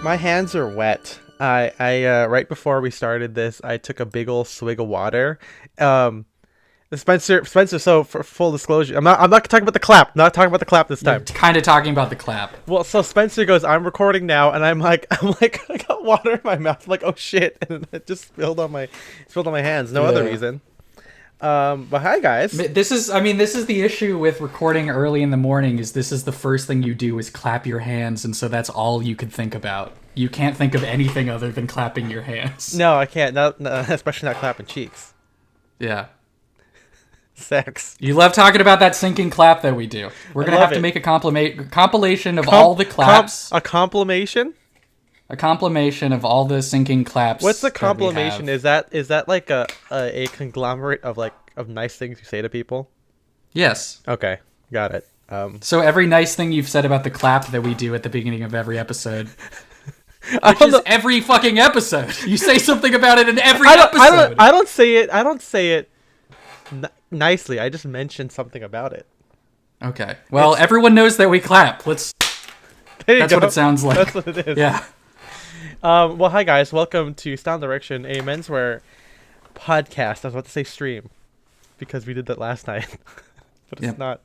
My hands are wet. I right before we started this, I took a big old swig of water. Spencer. So for full disclosure, I'm not talking about the clap. Not talking about the clap this time. You're kind of talking about the clap. Well, so Spencer goes, "I'm recording now," and I'm like, I got water in my mouth. I'm like, oh shit, and it just spilled on my hands. No other reason. But hi guys. This is the issue with recording early in the morning. This is the first thing you do is clap your hands, and so that's all you could think about. You can't think of anything other than clapping your hands. No, I can't. No, especially not clapping cheeks. Yeah. Sex. You love talking about that sinking clap that we do. We're gonna have to make a compilation of all the claps. A compilation? A compilation of all the sinking claps. What's the compilation? Is that like a conglomerate of nice things you say to people? Yes. Okay, got it. So every nice thing you've said about the clap that we do at the beginning of every episode. Which is every fucking episode. You say something about it in every episode. I don't say it nicely. I just mentioned something about it. Okay. Well, everyone knows that we clap. That's what it sounds like. That's what it is. Yeah. Well, hi guys. Welcome to Sound Direction, a menswear podcast. I was about to say stream because we did that last night, but it's not.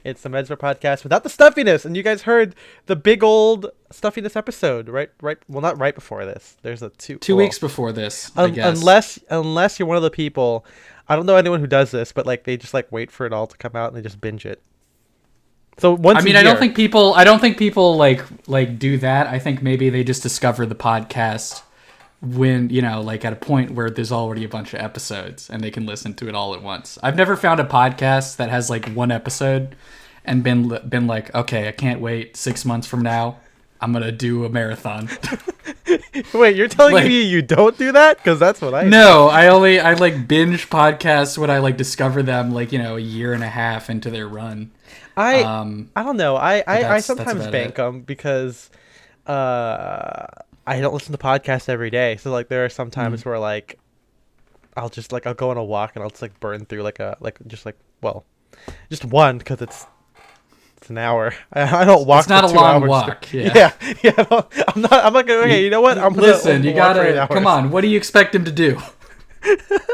It's a menswear podcast without the stuffiness, and you guys heard the big old stuffiness episode, right? Well, not right before this. There's a two weeks before this. I guess. Unless you're one of the people. I don't know anyone who does this, but they just wait for it all to come out and they just binge it. So once a year. I don't think people like do that. I think maybe they just discover the podcast when, at a point where there's already a bunch of episodes and they can listen to it all at once. I've never found a podcast that has one episode and been like, okay, I can't wait 6 months from now. I'm going to do a marathon. Wait, you're telling me you don't do that? Because that's what I do. No, I binge podcasts when I discover them a year and a half into their run. I don't know. I sometimes bank them because I don't listen to podcasts every day. So there are some times where I'll just I'll go on a walk and I'll just burn through just one because it's an hour. I don't walk. It's not for a 2 long hours. walk. Yeah. I'm not gonna. Okay, you know what? I'm listen. You gotta come on. What do you expect him to do?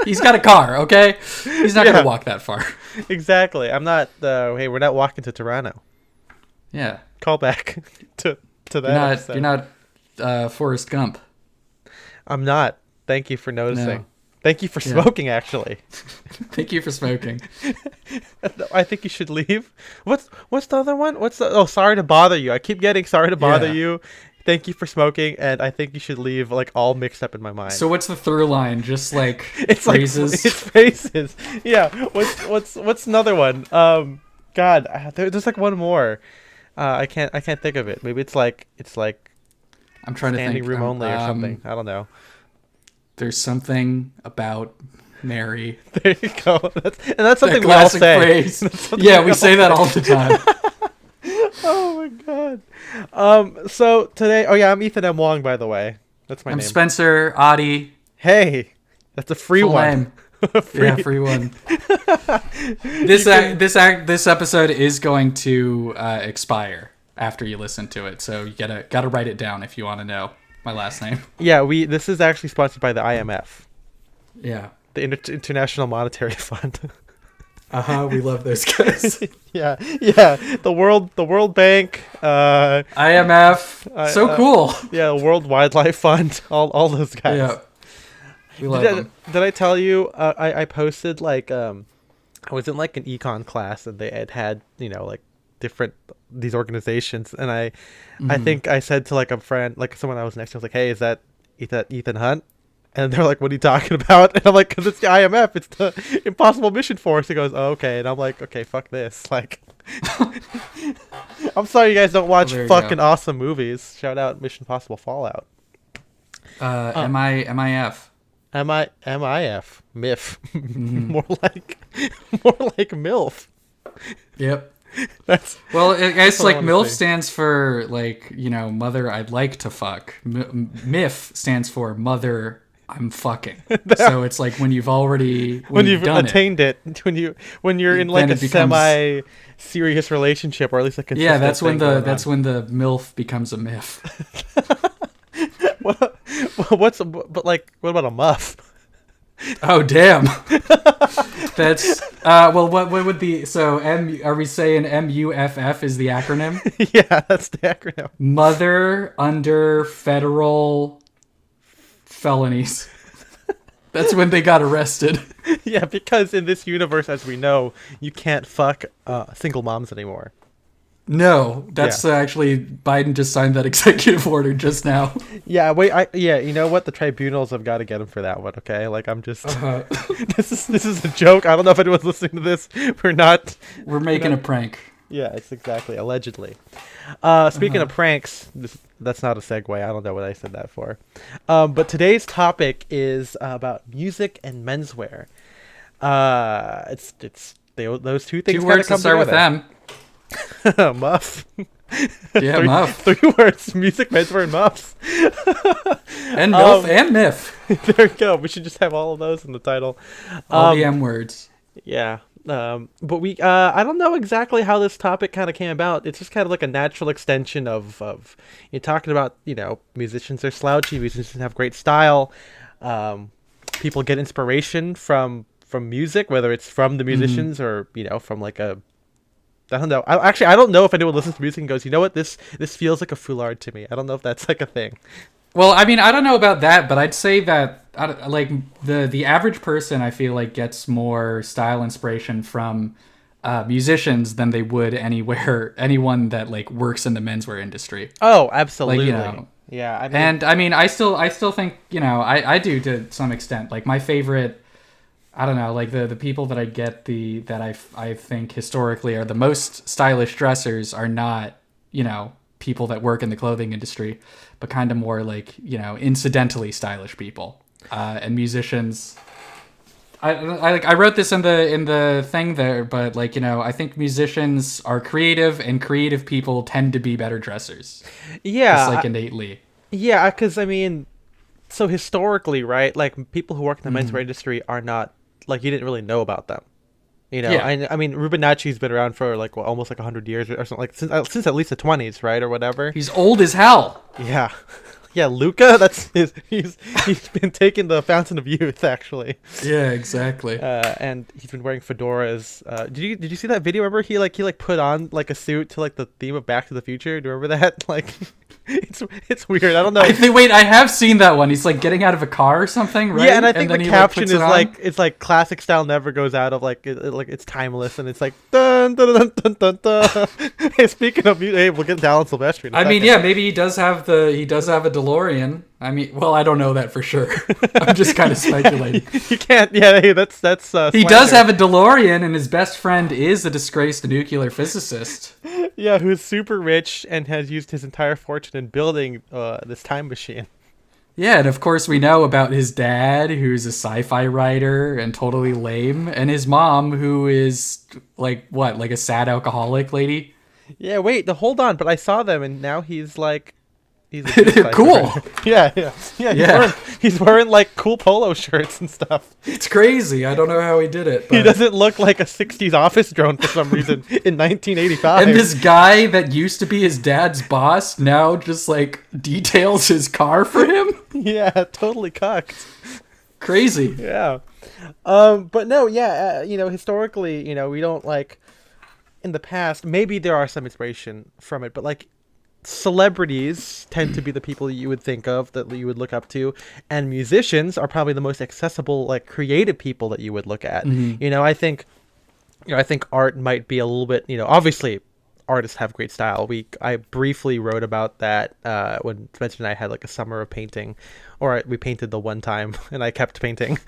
He's got a car. Okay, he's not gonna walk that far. Exactly. I'm not. Hey, we're not walking to Toronto. Yeah. Call back to that. You're not Forrest Gump. I'm not. Thank you for noticing. No. Thank you for smoking, actually. Thank you for smoking. I think you should leave. What's the other one? Sorry to bother you. I keep getting sorry to bother you. Thank you for smoking, and I think you should leave all mixed up in my mind. So what's the through line? Just it's phrases? It's phrases. Yeah. What's another one? God, there's one more. I can't think of it. Maybe it's I'm trying to think. Standing room only or something. I don't know. There's something about Mary. There you go. That's something we all say. Phrase. Yeah, we say that all the time. Oh my god. So today, I'm Ethan M. Wong, by the way. That's my name. I'm Spencer Adi. Hey, that's a free Full one. Name. Free one. This episode is going to expire after you listen to it, so you gotta write it down if you want to know my last name. Yeah, this is actually sponsored by the IMF. Yeah. The International Monetary Fund. We love those guys. yeah. The World Bank. IMF. So cool. Yeah, the World Wildlife Fund. All those guys. Yeah. We love them. Did I tell you? I posted I was in an econ class and they had different these organizations, and I think I said to a friend, someone I was next to, I was like, hey, is that Ethan Hunt? And they're like, what are you talking about? And I'm like, because it's the IMF, it's the Impossible Mission Force. He goes, oh, okay. And I'm like, okay, fuck this. I'm sorry you guys don't watch fucking awesome movies. Shout out Mission Impossible Fallout. MIF. MIF. MIF. Mm-hmm. more like MILF. Yep. Well, I guess MILF stands for mother I'd like to fuck. MIF stands for mother I'm fucking. So it's when you've attained it, when you're in a semi serious relationship, or at least a consistent that's when the MILF becomes a MIF. What about a muff? Oh damn. That's well. What would the Are we saying MUFF is the acronym? Yeah, that's the acronym. Mother under federal felonies. That's when they got arrested. Yeah, because in this universe, as we know, you can't fuck single moms anymore. No, that's actually Biden just signed that executive order just now. Yeah, wait, you know what? The tribunals have got to get him for that one. Okay, like I'm just this is a joke. I don't know if anyone's listening to this. We're making a prank. Yeah, it's exactly allegedly. Speaking of pranks, that's not a segue. I don't know what I said that for. But today's topic is about music and menswear. Those two things. 2 words come to start together. with them. Muff. Yeah, muff. 3 words: music, menswear, and muffs. And MILF and MIF. There we go. We should just have all of those in the title. All the M words. Yeah. But we I don't know exactly how this topic kind of came about. It's just kind of like a natural extension of you're talking about, musicians are slouchy, musicians have great style. People get inspiration from music, whether it's from the musicians or, from like I don't know. I don't know if anyone listens to music and goes, you know what, this feels like a foulard to me. I don't know if that's like a thing. Well, I mean, I don't know about that, but I'd say that like the average person, I feel like, gets more style inspiration from musicians than they would anyone that like works in the menswear industry. Oh, absolutely. Like, yeah. And I mean, I still think, I do to some extent. Like my favorite, I don't know, like the people that I get that I think historically are the most stylish dressers are not, people that work in the clothing industry, but kind of more like, incidentally stylish people. And musicians, I wrote this in the thing there, but like, I think musicians are creative and creative people tend to be better dressers. Yeah. Just like innately. Yeah, because I mean, so historically, right, like people who work in the menswear industry are not, like, you didn't really know about them. Yeah. I mean, Rubinacci's been around for like almost like 100 years or something, like since at least the 20s, right, or whatever. He's old as hell. Yeah. Yeah, Luca, he's been taking the fountain of youth, actually. Yeah, exactly. And he's been wearing fedoras. Did you see that video? Remember he put on like a suit to like the theme of Back to the Future? Do you remember that? Like, it's weird. I don't know. Wait, I have seen that one. He's like getting out of a car or something, right? Yeah, and I think the caption is like it's like classic style never goes out of, like it's timeless, and it's like dun dun dun dun dun dun. Hey, speaking of, hey, we'll get Alan Silvestri. I mean, yeah, maybe he does have a DeLorean. I mean, well, I don't know that for sure. I'm just kind of speculating. You can't. Yeah, hey, that's. He does have a DeLorean, and his best friend is a disgraced nuclear physicist. Yeah, who's super rich and has used his entire fortune in building this time machine. Yeah, and of course we know about his dad, who's a sci-fi writer and totally lame, and his mom, who is like a sad alcoholic lady. Yeah, wait, hold on, but I saw them, and now he's like, he's a cool. Yeah. He's wearing like cool polo shirts and stuff. It's crazy. I don't know how he did it. But... He doesn't look like a 60s office drone for some reason in 1985. And this guy that used to be his dad's boss now just like details his car for him. Yeah, totally cucked. Crazy. Yeah. But no, yeah, historically, we don't like, in the past, maybe there are some inspiration from it, but like, celebrities tend to be the people you would think of, that you would look up to, and musicians are probably the most accessible, like, creative people that you would look at. I think art might be a little bit, obviously artists have great style. I briefly wrote about that when Spencer and I had like a summer of painting, or we painted the one time and I kept painting.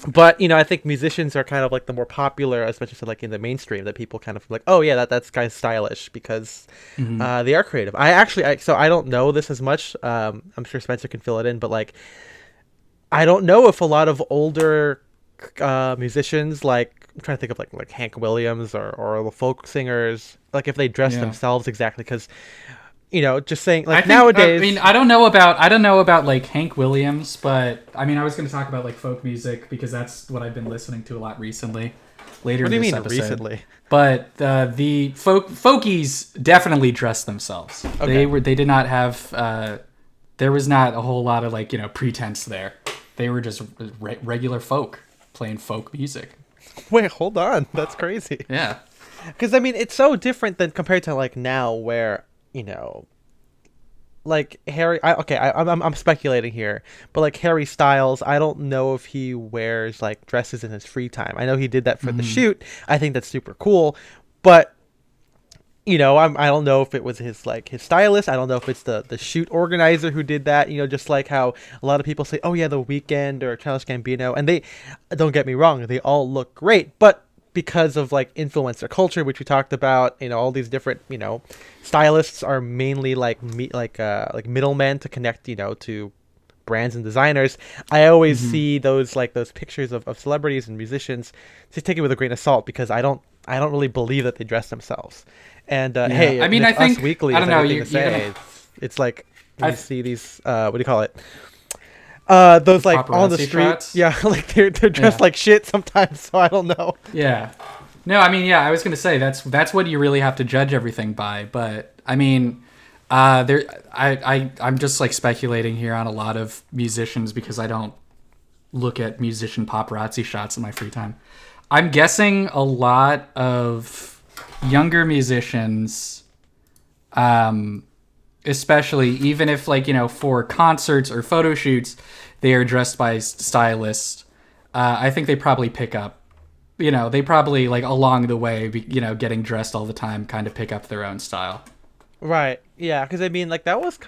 But, I think musicians are kind of like the more popular, especially like in the mainstream, that people kind of like, oh yeah, that's guy's stylish, because they are creative. So I don't know this as much. I'm sure Spencer can fill it in, but like, I don't know if a lot of older musicians, like I'm trying to think of like Hank Williams or the folk singers, like if they dress themselves exactly, because just saying, like, nowadays. I mean, I don't know about like Hank Williams, but I mean, I was going to talk about like folk music because that's what I've been listening to a lot recently. Later what do you in this mean episode. Recently? But the folkies definitely dress themselves. Okay. They did not have there was not a whole lot of like, pretense there. They were just regular folk playing folk music. Wait, hold on. That's crazy. Yeah. Because, I mean, it's so different than compared to, like, now where, like, I'm speculating here, but, like, Harry Styles, I don't know if he wears, like, dresses in his free time. I know he did that for the shoot. I think that's super cool. But, I don't know if it was his stylist. I don't know if it's the shoot organizer who did that. Just like how a lot of people say, oh yeah, The Weeknd or Childish Gambino, and they, don't get me wrong, they all look great, but because of like influencer culture, which we talked about, all these different, stylists are mainly like middlemen to connect, to brands and designers. I always see those pictures of celebrities and musicians, just take it with a grain of salt, because I don't really believe that they dress themselves. And hey, I mean, I think Us Weekly, I don't know. It's like you see these what do you call it? Those like paparazzi on the street, shots? yeah, like they're dressed like shit sometimes. So I don't know. Yeah, no, I mean, yeah, I was gonna say that's what you really have to judge everything by. But I mean, I'm just like speculating here on a lot of musicians because I don't look at musician paparazzi shots in my free time. I'm guessing a lot of younger musicians, especially even if like, for concerts or photo shoots, they are dressed by stylists. I think they probably pick up, they probably like along the way, getting dressed all the time, kind of pick up their own style. Right. Yeah. Because I mean, like that was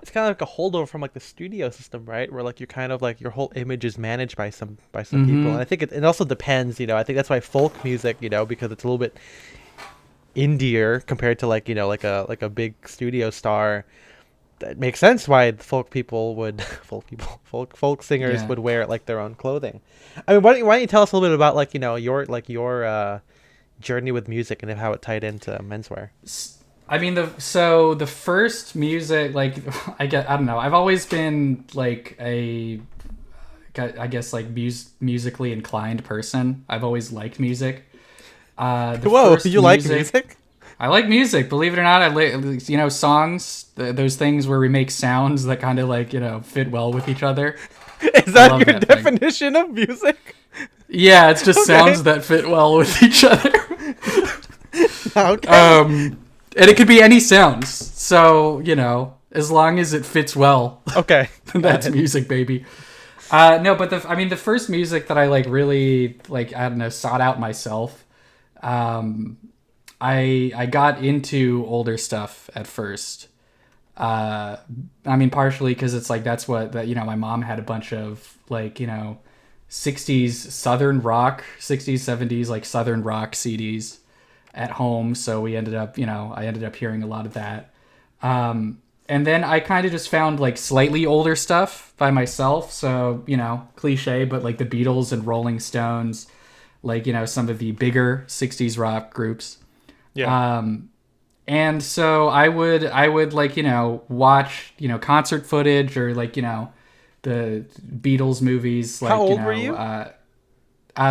it's kind of like a holdover from like the studio system, right? Where like you're kind of like your whole image is managed by some people, and I think it also depends. I think that's why folk music, because it's a little bit indier compared to like like a big studio star. That makes sense why folk singers would wear like their own clothing. I mean, why don't you tell us a little bit about like your journey with music and how it tied into menswear? I mean, the first music, like, I don't know. I've always been like I guess like musically inclined person. I've always liked music. Whoa, you like music? I like music. Believe it or not, I like songs. Those things where we make sounds that kind of like fit well with each other. Is that your definition of music? Yeah, it's just sounds that fit well with each other. Okay. And it could be any sounds. So, as long as it fits well. Okay. That's music, baby. No, but the first music that I like really like, I don't know, sought out myself. I got into older stuff at first. I mean, partially because it's like, that's what my mom had a bunch of like, 60s Southern rock, 60s, 70s, like Southern rock CDs at home, so we ended up I ended up hearing a lot of that, and then I kind of just found like slightly older stuff by myself, so cliche, but like the Beatles and Rolling Stones, like some of the bigger 60s rock groups. And so I would like watch concert footage or like the Beatles movies. Like, how old were you?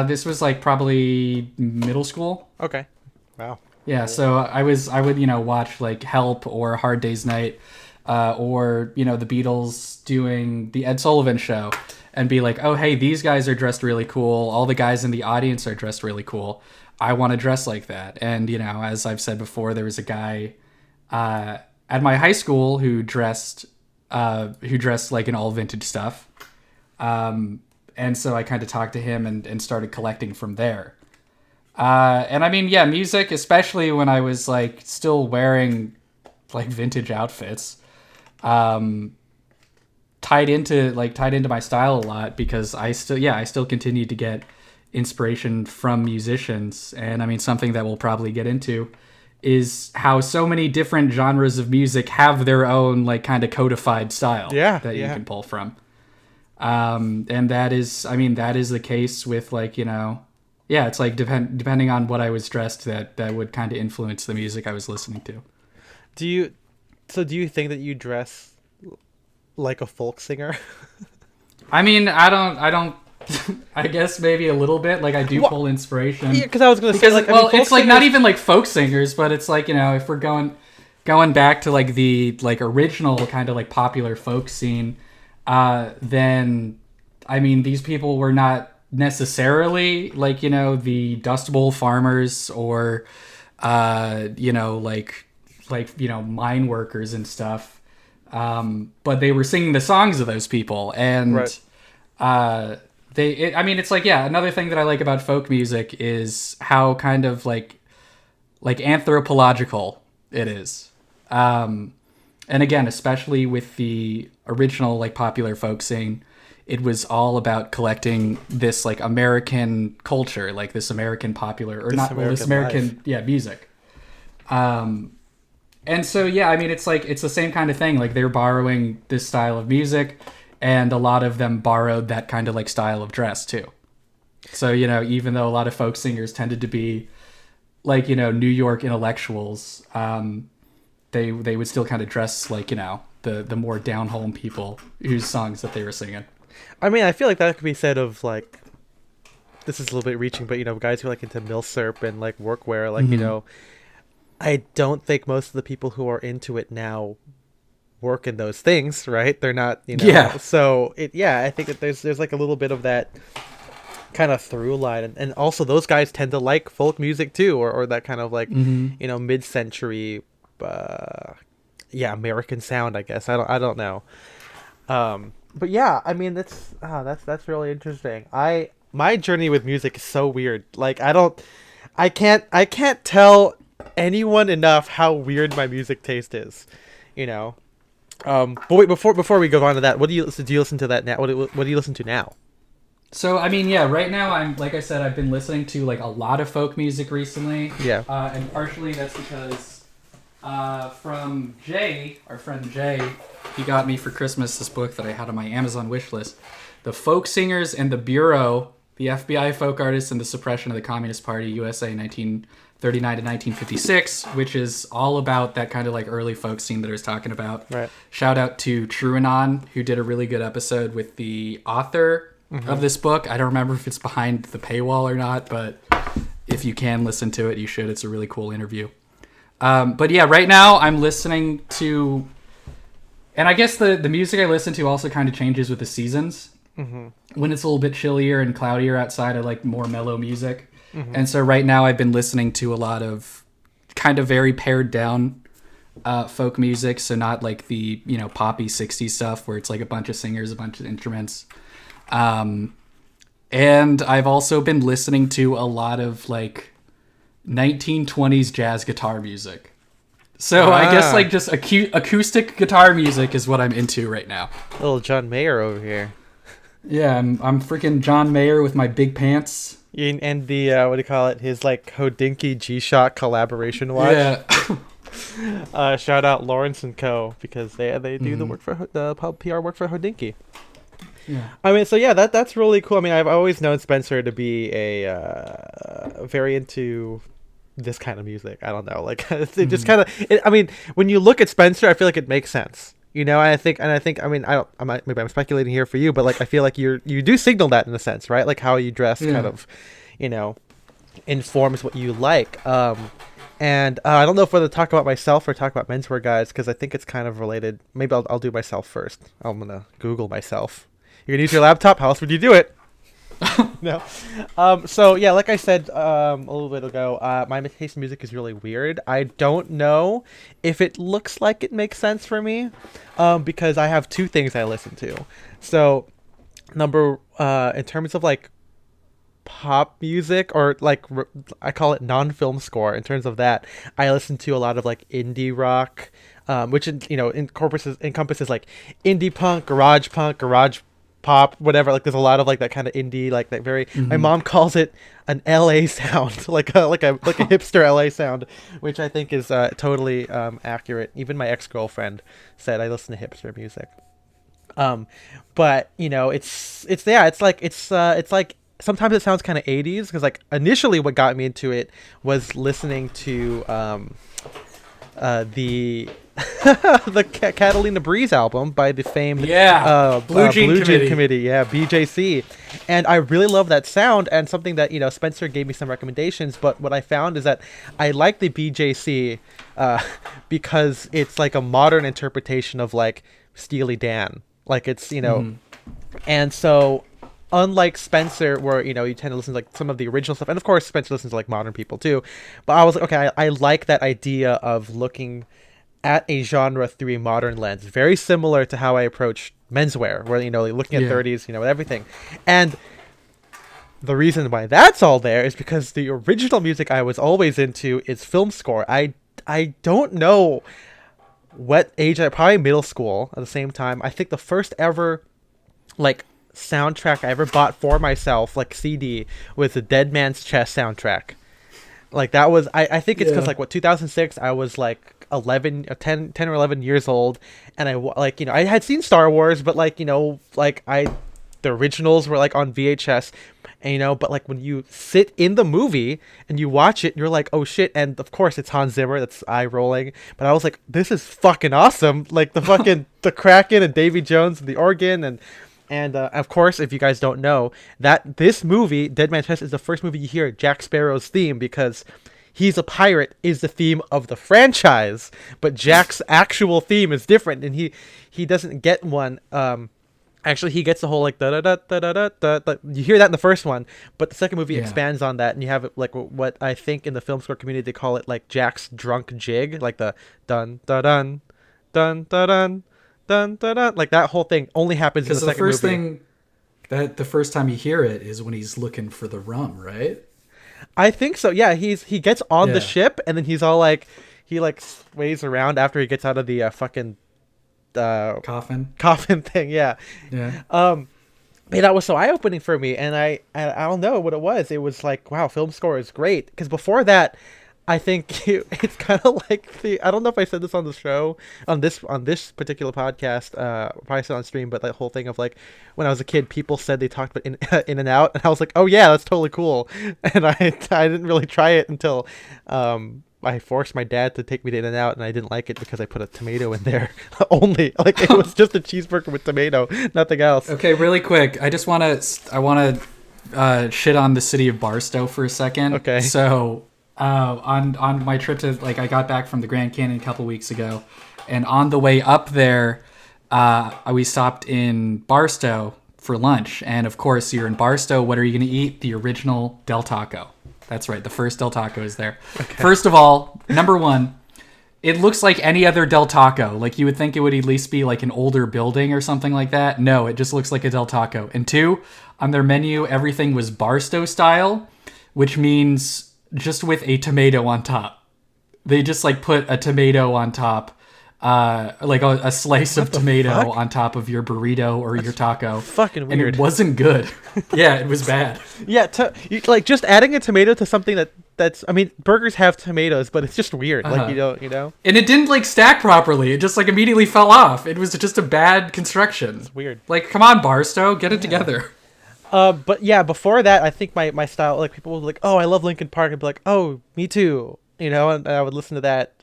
This was like probably middle school. Okay. Wow. Yeah, so I would watch like Help or Hard Day's Night, or the Beatles doing the Ed Sullivan Show, and be like, oh hey, these guys are dressed really cool. All the guys in the audience are dressed really cool. I want to dress like that. And as I've said before, there was a guy at my high school who dressed like in all vintage stuff, and so I kind of talked to him and started collecting from there. And I mean, yeah, music, especially when I was like still wearing like vintage outfits, tied into my style a lot, because I still continue to get inspiration from musicians. And I mean, something that we'll probably get into is how so many different genres of music have their own like kind of codified style you can pull from. And that is the case with like, it's like depending on what I was dressed, that would kind of influence the music I was listening to. Do you think that you dress like a folk singer? I mean, I don't I guess maybe a little bit. Like I do pull inspiration. Yeah, because I was going to say, like, it's like not even like folk singers, but it's like, if we're going, going back to like the like original kind of like popular folk scene, then I mean these people were not necessarily like, you know, the Dust Bowl farmers or you know, like you know, mine workers and stuff, but they were singing the songs of those people. And Right. I mean, it's like, yeah, another thing that I like about folk music is how kind of like anthropological it is. And again, especially with the original like popular folk scene, it was all about collecting this like American culture, like this American popular or not well, this American music. And so yeah, I mean it's like it's the same kind of thing. Like they're borrowing this style of music, and a lot of them borrowed that kind of like style of dress too. So, you know, even though a lot of folk singers tended to be like, you know, New York intellectuals, they would still kind of dress like, you know, the more down home people whose songs that they were singing. I mean, I feel like that could be said of like, this is a little bit reaching, but you know, guys who are like into milsurp and like workwear, like, you know, I don't think most of the people who are into it now work in those things, right? They're not, you know. Yeah. So I think that there's like a little bit of that kind of through line, and also those guys tend to like folk music too, or that kind of like you know, mid-century American sound, I guess. I don't know. But yeah, I mean that's really interesting. My journey with music is so weird. Like I can't tell anyone enough how weird my music taste is, you know. But wait, before we go on to that, what do you listen to that now? What do you listen to now? So I mean, yeah, right now I'm like I said, I've been listening to like a lot of folk music recently. Yeah. And partially that's because from Jay, our friend Jay, he got me for Christmas this book that I had on my Amazon wish list, The Folk Singers and the Bureau, the FBI Folk Artists and the Suppression of the Communist Party, USA 1939 to 1956, which is all about that kind of like early folk scene that I was talking about. Right. Shout out to Truanon, who did a really good episode with the author of this book. I don't remember if it's behind the paywall or not, but if you can listen to it, you should. It's a really cool interview. But yeah, right now I'm listening to, and I guess the music I listen to also kind of changes with the seasons. When it's a little bit chillier and cloudier outside, I like more mellow music. And so right now I've been listening to a lot of kind of very pared down folk music. So not like the, you know, poppy 60s stuff where it's like a bunch of singers, a bunch of instruments. And I've also been listening to a lot of like 1920s jazz guitar music. So I guess like just acoustic guitar music is what I'm into right now. Little John Mayer over here. Yeah, I'm freaking John Mayer with my big pants. And the what do you call it? His like Hodinkee G-Shock collaboration watch. Yeah. Shout out Lawrence and Co. because they do the work for the PR work for Hodinkee. Yeah. I mean, so yeah, that's really cool. I mean, I've always known Spencer to be a very into this kind of music. I don't know, like it just kind of. I mean, when you look at Spencer, I feel like it makes sense. You know, I think. I mean, maybe I'm speculating here for you, but like I feel like you do signal that in a sense, right? Like how you dress, kind of, you know, informs what you like. And I don't know if whether to talk about myself or talk about Menswear guys, because I think it's kind of related. Maybe I'll do myself first. I'm gonna Google myself. You're gonna use your laptop. How else would you do it? No. So yeah, like I said a little bit ago, my taste in music is really weird. I don't know if it looks like it makes sense for me, because I have two things I listen to. So, in terms of like pop music, or like I call it non-film score. In terms of that, I listen to a lot of like indie rock, which encompasses like indie punk, garage pop, whatever. Like there's a lot of like that kind of indie, like that very. My mom calls it an LA sound, like a hipster LA sound, which I think is totally accurate. Even my ex-girlfriend said I listen to hipster music. But you know, it's like sometimes it sounds kind of 80s, because like initially what got me into it was listening to the the Catalina Breeze album by the famed Blue Jean Committee, yeah, BJC, and I really love that sound, and something that Spencer gave me some recommendations, but what I found is that I like the BJC because it's like a modern interpretation of like Steely Dan, like it's and so unlike Spencer, where you tend to listen to like some of the original stuff, and of course Spencer listens to like modern people too, but I was like, okay, I like that idea of looking at a genre through a modern lens, very similar to how I approach Menswear, where like looking at 30s, everything. And the reason why that's all there is because the original music I was always into is film score. I don't know what age, probably middle school at the same time. I think the first ever like soundtrack I ever bought for myself, like CD, was the Dead Man's Chest soundtrack. Like that was, I think it's because 2006, I was like 10 or 11 years old, and I had seen Star Wars, but the originals were like on VHS, and but like when you sit in the movie and you watch it, you're like, oh shit, and of course it's Hans Zimmer, that's eye rolling, but I was like, this is fucking awesome, like the fucking the Kraken and Davy Jones and the organ, and of course, if you guys don't know, that this movie, Dead Man's Chest, is the first movie you hear Jack Sparrow's theme, because He's a Pirate is the theme of the franchise, but Jack's actual theme is different, and he doesn't get one. Actually, he gets the whole like da da da da da da da. You hear that in the first one, but the second movie expands on that, and you have like what I think in the film score community they call it like Jack's drunk jig, like the dun da dun dun da dun dun da dun. Like that whole thing only happens in the second movie. Because the first thing that the first time you hear it is when he's looking for the rum, right? I think so. Yeah, he gets on the ship, and then he's all like, he like sways around after he gets out of the fucking coffin thing. Yeah. Man, that was so eye opening for me, and I don't know what it was. It was like, wow, film score is great. Because before that, I think it's kind of like I don't know if I said this on the show, on this particular podcast, probably said on stream, but that whole thing of like, when I was a kid, people said they talked about in and out, and I was like, oh yeah, that's totally cool. And I didn't really try it until I forced my dad to take me to In and Out, and I didn't like it because I put a tomato in there only. Like it was just a cheeseburger with tomato, nothing else. Okay, really quick, I want to shit on the city of Barstow for a second. Okay. So on my trip to, like, I got back from the Grand Canyon a couple weeks ago, and on the way up there, we stopped in Barstow for lunch, and of course, you're in Barstow, what are you going to eat? The original Del Taco. That's right, the first Del Taco is there. Okay. First of all, number one, it looks like any other Del Taco. Like, you would think it would at least be like an older building or something like that. No, it just looks like a Del Taco. And two, on their menu, everything was Barstow style, which means just with a tomato on top. They just like put a tomato on top, like a slice of tomato on top of your burrito or your taco. Fucking weird. And it wasn't good. Yeah, it was bad. Yeah, like just adding a tomato to something that's, I mean, burgers have tomatoes, but it's just weird. Like, you know. And it didn't like stack properly. It just like immediately fell off. It was just a bad construction. It's weird. Like, come on, Barstow, get it together. But yeah, before that, I think my style, like, people would be like, oh, I love Linkin Park. I'd be like, oh, me too, and I would listen to that,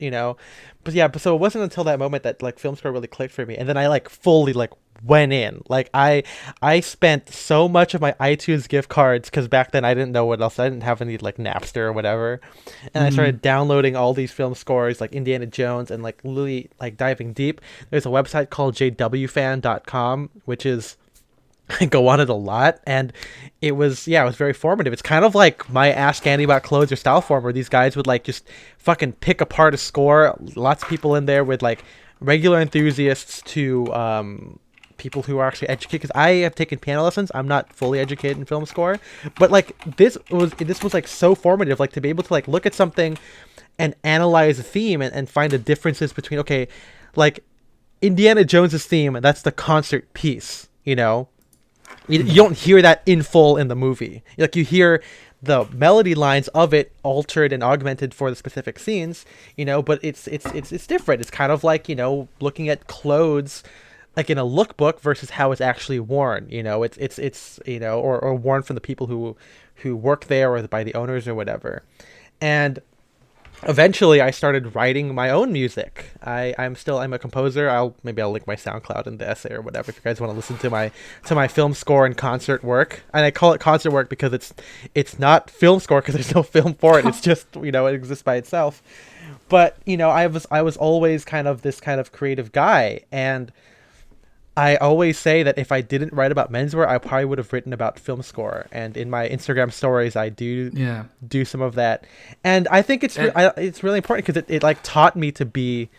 but yeah, so it wasn't until that moment that like film score really clicked for me, and then I like fully like went in. Like I spent so much of my iTunes gift cards, because back then I didn't know what else, I didn't have any like Napster or whatever, and I started downloading all these film scores like Indiana Jones, and like really like diving deep. There's a website called jwfan.com, which is, I go on it a lot, and it was very formative. It's kind of like my Ask Andy About Clothes or Style Forum, where these guys would like just fucking pick apart a score. Lots of people in there with like regular enthusiasts to people who are actually educated, because I have taken piano lessons. I'm not fully educated in film score, but like this was like so formative, like to be able to like look at something and analyze a theme and find the differences between, okay, like Indiana Jones's theme, that's the concert piece, You don't hear that in full in the movie. Like, you hear the melody lines of it altered and augmented for the specific scenes, but it's different. It's kind of like, looking at clothes like in a lookbook versus how it's actually worn. It's or worn from the people who work there or by the owners or whatever. And eventually I started writing my own music. I'm a composer. I'll link my SoundCloud in the essay or whatever if you guys want to listen to my film score and concert work. And I call it concert work because it's not film score because there's no film for it. It's just, it exists by itself. But, I was always kind of this kind of creative guy, and I always say that if I didn't write about menswear, I probably would have written about film score. And in my Instagram stories, I do some of that. And I think it's really important because it like taught me to be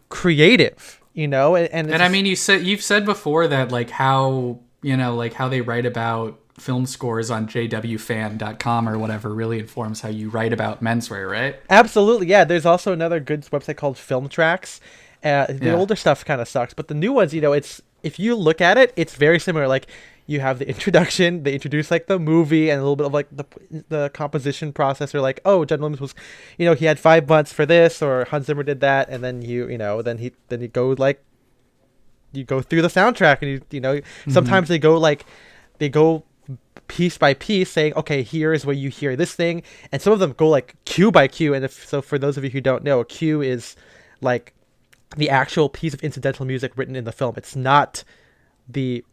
creative, And I mean, you've said before that like how they write about film scores on jwfan.com or whatever really informs how you write about menswear, right? Absolutely, yeah. There's also another good website called Film Tracks. The older stuff kind of sucks, but the new ones, it's if you look at it, it's very similar. Like you have the introduction, they introduce like the movie and a little bit of like the composition process, or like, oh, John Williams was, he had 5 months for this, or Hans Zimmer did that, and then then you go like you go through the soundtrack, and sometimes they go piece by piece saying, okay, here is where you hear this thing, and some of them go like cue by cue. And for those of you who don't know, a cue is like the actual piece of incidental music written in the film. It's not the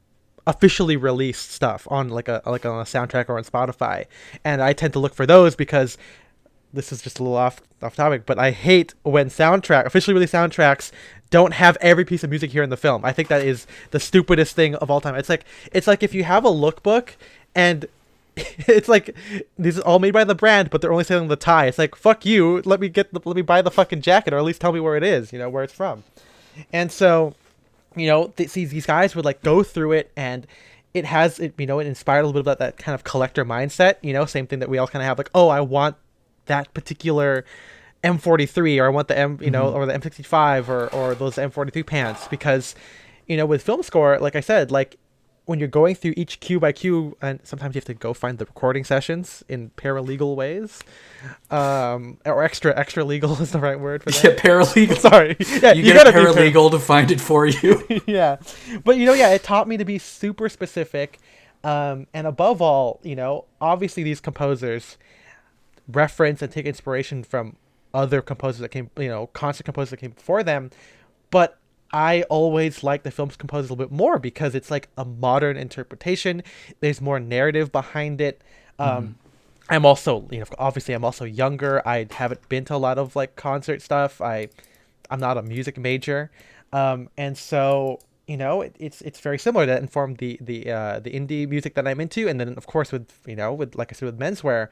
officially released stuff on like on a soundtrack or on Spotify. And I tend to look for those because this is just a little off topic, but I hate when officially released soundtracks don't have every piece of music here in the film. I think that is the stupidest thing of all time. It's like if you have a lookbook and it's like these are all made by the brand, but they're only selling the tie. It's like, fuck you. Let me buy the fucking jacket, or at least tell me where it is, where it's from. And so, these guys would like go through it, and it inspired a little bit about that kind of collector mindset. Same thing that we all kind of have, like, oh, I want that particular M43, or I want the or the M65, or those M43 pants, because, with film score, like I said, like, when you're going through each cue by cue, and sometimes you have to go find the recording sessions in paralegal ways, or extra legal is the right word for that. Yeah, paralegal. Sorry, yeah, you get a paralegal to find it for you. Yeah, but it taught me to be super specific, and above all, obviously these composers reference and take inspiration from other composers that came, concert composers that came before them, but I always like the film's composers a little bit more because it's like a modern interpretation. There's more narrative behind it. I'm also, obviously I'm also younger. I haven't been to a lot of like concert stuff. I'm not a music major. And so, it's very similar. That informed the indie music that I'm into. And then of course with like I said, with menswear,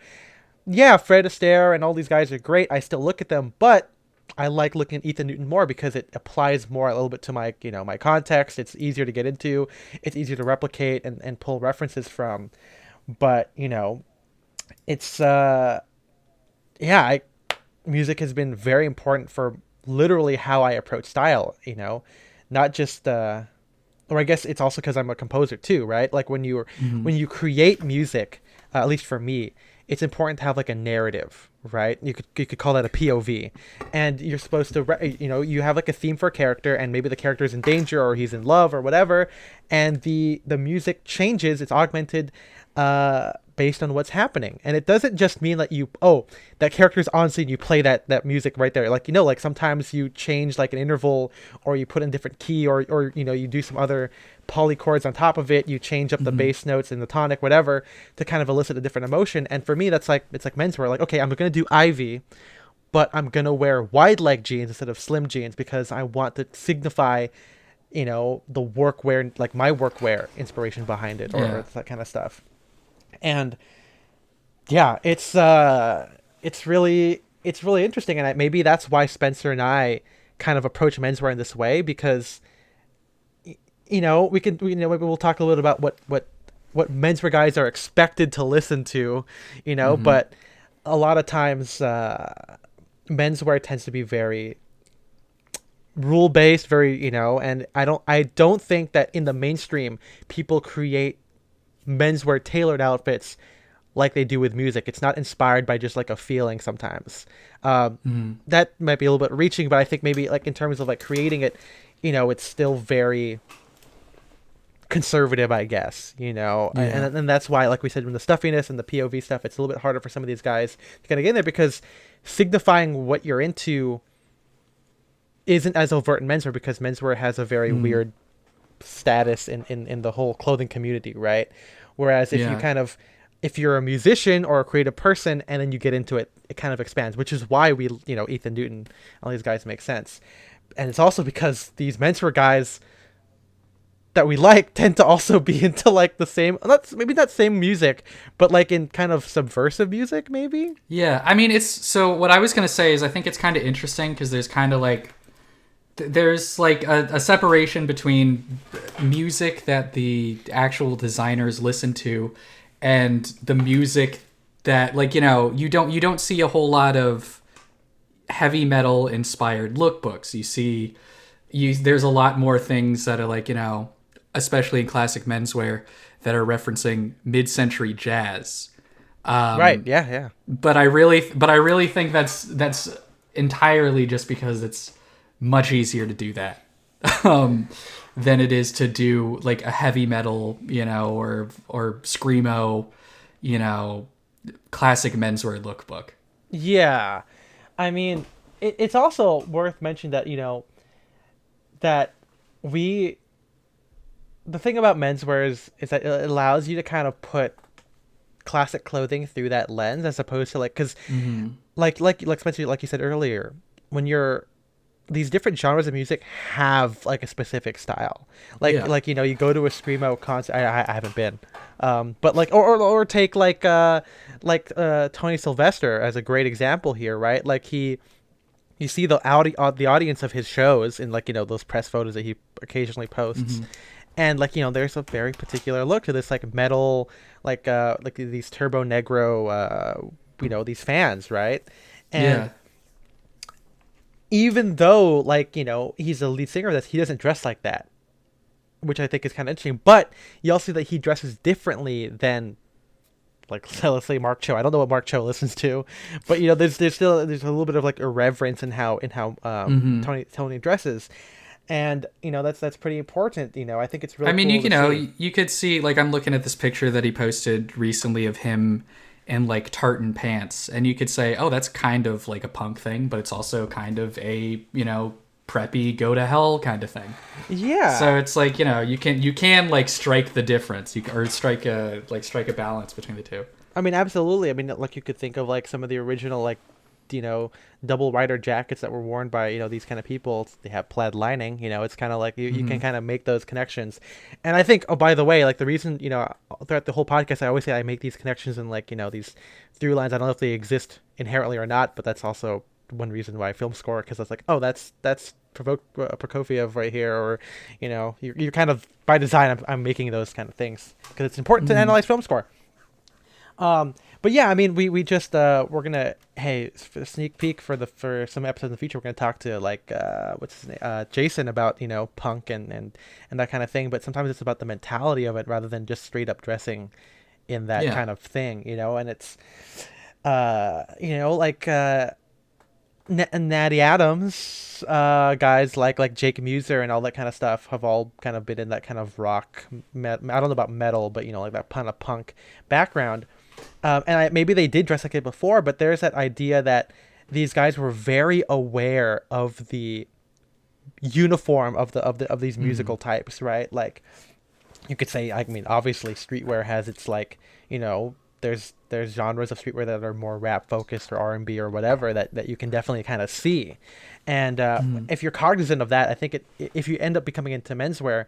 yeah, Fred Astaire and all these guys are great. I still look at them, but I like looking at Ethan Newton more because it applies more a little bit to my, my context. It's easier to get into. It's easier to replicate and pull references from. But, it's, music has been very important for literally how I approach style, not just, or I guess it's also because I'm a composer too, right? Like when when you create music, at least for me, it's important to have like a narrative, right? You could call that a POV, and you're supposed to, you have like a theme for a character, and maybe the character's in danger or he's in love or whatever, and the music changes, it's augmented based on what's happening. And it doesn't just mean that that character's on scene, you play that music right there. Like, like sometimes you change like an interval, or you put in a different key, or you do some other polychords on top of it, you change up the bass notes and the tonic, whatever, to kind of elicit a different emotion. And for me, it's like menswear. Like, okay, I'm going to do Ivy, but I'm going to wear wide leg jeans instead of slim jeans because I want to signify, the workwear, like my workwear inspiration behind it, or that kind of stuff. And yeah, it's really interesting. And maybe that's why Spencer and I kind of approach menswear in this way, because, maybe we'll talk a little bit about what menswear guys are expected to listen to, but a lot of times, menswear tends to be very rule based, very, and I don't think that in the mainstream people create menswear tailored outfits like they do with music. It's not inspired by just like a feeling sometimes. That might be a little bit reaching, but I think maybe like in terms of like creating it, it's still very conservative, I guess, and that's why, like we said, when the stuffiness and the POV stuff, it's a little bit harder for some of these guys to kind of get in there, because signifying what you're into isn't as overt in menswear, because menswear has a very weird status in the whole clothing community, right? Whereas if you're a musician or a creative person and then you get into it, it kind of expands, which is why Ethan Newton, all these guys make sense. And it's also because these menswear guys that we like tend to also be into like the same, maybe not same music, but like in kind of subversive music, maybe. Yeah, I mean, so what I was gonna say is I think it's kind of interesting because there's kind of like there's like a separation between music that the actual designers listen to and the music that, like, you don't see a whole lot of heavy metal inspired lookbooks. There's a lot more things that are like, especially in classic menswear, that are referencing mid-century jazz. Right. Yeah. But I really think that's entirely just because it's much easier to do that than it is to do like a heavy metal, or screamo, classic menswear lookbook. Yeah. I mean, it's also worth mentioning that, that the thing about menswear is that it allows you to kind of put classic clothing through that lens, as opposed to like, because like Spencer, like you said earlier, when these different genres of music have like a specific style, you go to a screamo concert. I haven't been, but like or take like Tony Sylvester as a great example here, right? Like you see the audience of his shows in like those press photos that he occasionally posts, and like there's a very particular look to this like metal, like these Turbo Negro, these fans, right? And even though like he's the lead singer of this, he doesn't dress like that, which I think is kind of interesting. But you also see that he dresses differently than, like, let's say Mark Cho. I don't know what Mark Cho listens to, but there's a little bit of like irreverence in how Tony dresses, and that's pretty important. I think it's really. I mean, cool you could see, like, I'm looking at this picture that he posted recently of him in like tartan pants, and you could say, oh, that's kind of like a punk thing, but it's also kind of a preppy go to hell kind of thing. Yeah. So it's like you can like strike the difference, or strike a balance between the two. I mean, absolutely. I mean, like, you could think of like some of the original like double rider jackets that were worn by these kind of people. They have plaid lining. It's kind of like you can kind of make those connections. And I think, oh, by the way, like, the reason throughout the whole podcast I always say I make these connections and like these through lines. I don't know if they exist inherently or not, but that's also one reason why I film score, because it's like, oh, that's Prokofiev right here, or you're kind of by design I'm making those kind of things because it's important to analyze film score. But yeah, I mean, we just we're gonna sneak peek for some episodes in the future. We're gonna talk to like what's his name, Jason, about punk and that kind of thing. But sometimes it's about the mentality of it rather than just straight up dressing in that kind of thing, and it's like Natty Adams, guys like Jake Muser and all that kind of stuff have all kind of been in that kind of rock. I don't know about metal, but like that kind of punk background. And maybe they did dress like it before, but there's that idea that these guys were very aware of the uniform of these musical types, right? Like, you could say, I mean, obviously streetwear has its like, there's genres of streetwear that are more rap focused or R&B or whatever that you can definitely kind of see. And if you're cognizant of that, I think if you end up becoming into menswear,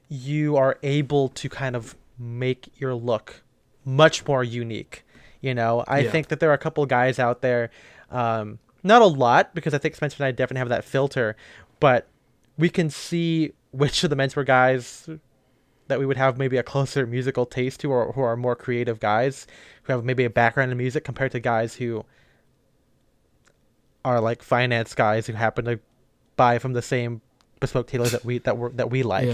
you are able to kind of make your look much more unique. I think that there are a couple guys out there, not a lot, because I think Spencer and I definitely have that filter, but we can see which of the menswear guys that we would have maybe a closer musical taste to, or who are more creative guys who have maybe a background in music, compared to guys who are like finance guys who happen to buy from the same bespoke tailors that we like.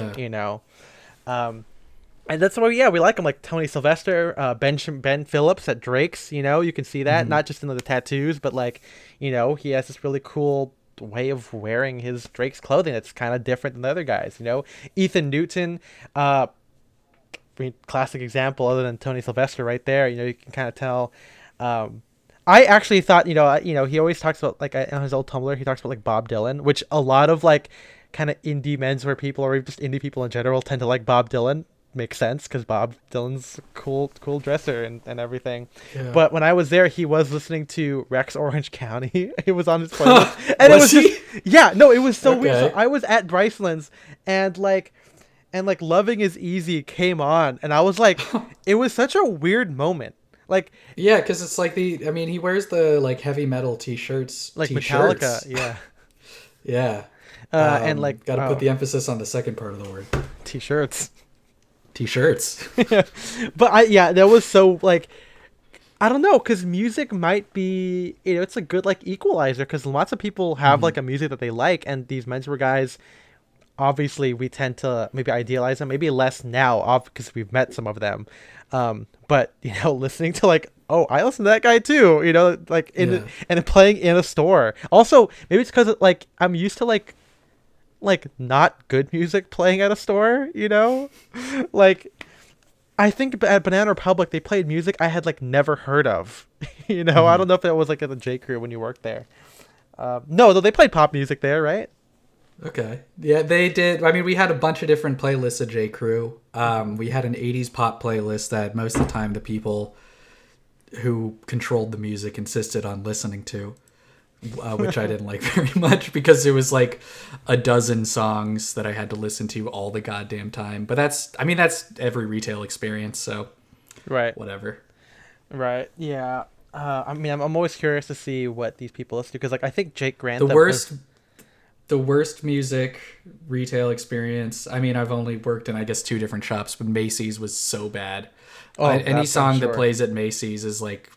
And that's why, we like them, like Tony Sylvester, Ben Phillips at Drake's. You can see that not just in the tattoos, but like, he has this really cool way of wearing his Drake's clothing that's kind of different than the other guys. Ethan Newton, classic example other than Tony Sylvester right there. You can kind of tell. I actually thought, he always talks about, like, on his old Tumblr, he talks about, like, Bob Dylan, which a lot of, like, kind of indie menswear people, or just indie people in general, tend to like Bob Dylan. Makes sense, because Bob Dylan's a cool dresser and everything. Yeah. But when I was there, he was listening to Rex Orange County. It was on his playlist. And it was it was so weird. So I was at Bryceland's, and Loving Is Easy came on, and I was like, it was such a weird moment. Like, yeah, because it's like he wears the, like, heavy metal t-shirts, like Metallica, yeah. Yeah. And gotta put the emphasis on the second part of the word. T-shirts. But that was so, like, I don't know, because music might be, it's a good, like, equalizer, because lots of people have like a music that they like, and these menswear guys, obviously we tend to maybe idealize them, maybe less now, because we've met some of them. But listening to, like, oh, I listen to that guy too, like, and playing in a store. Also, maybe it's because, like, I'm used to, like not good music playing at a store, like, I think at Banana Republic they played music I had, like, never heard of. I don't know if it was, like, at the J. Crew when you worked there. No, though, they played pop music there, right? Okay. Yeah, they did. I mean, we had a bunch of different playlists at J. Crew. We had an 80s pop playlist that most of the time the people who controlled the music insisted on listening to, which I didn't like very much, because it was like a dozen songs that I had to listen to all the goddamn time. But that's every retail experience, so right, whatever. Right. Yeah. I'm always curious to see what these people listen to, because, like, I think Jake Grant, the worst music retail experience. I mean, I've only worked in, I guess, 2 different shops, but Macy's was so bad. Any song that plays at Macy's is like,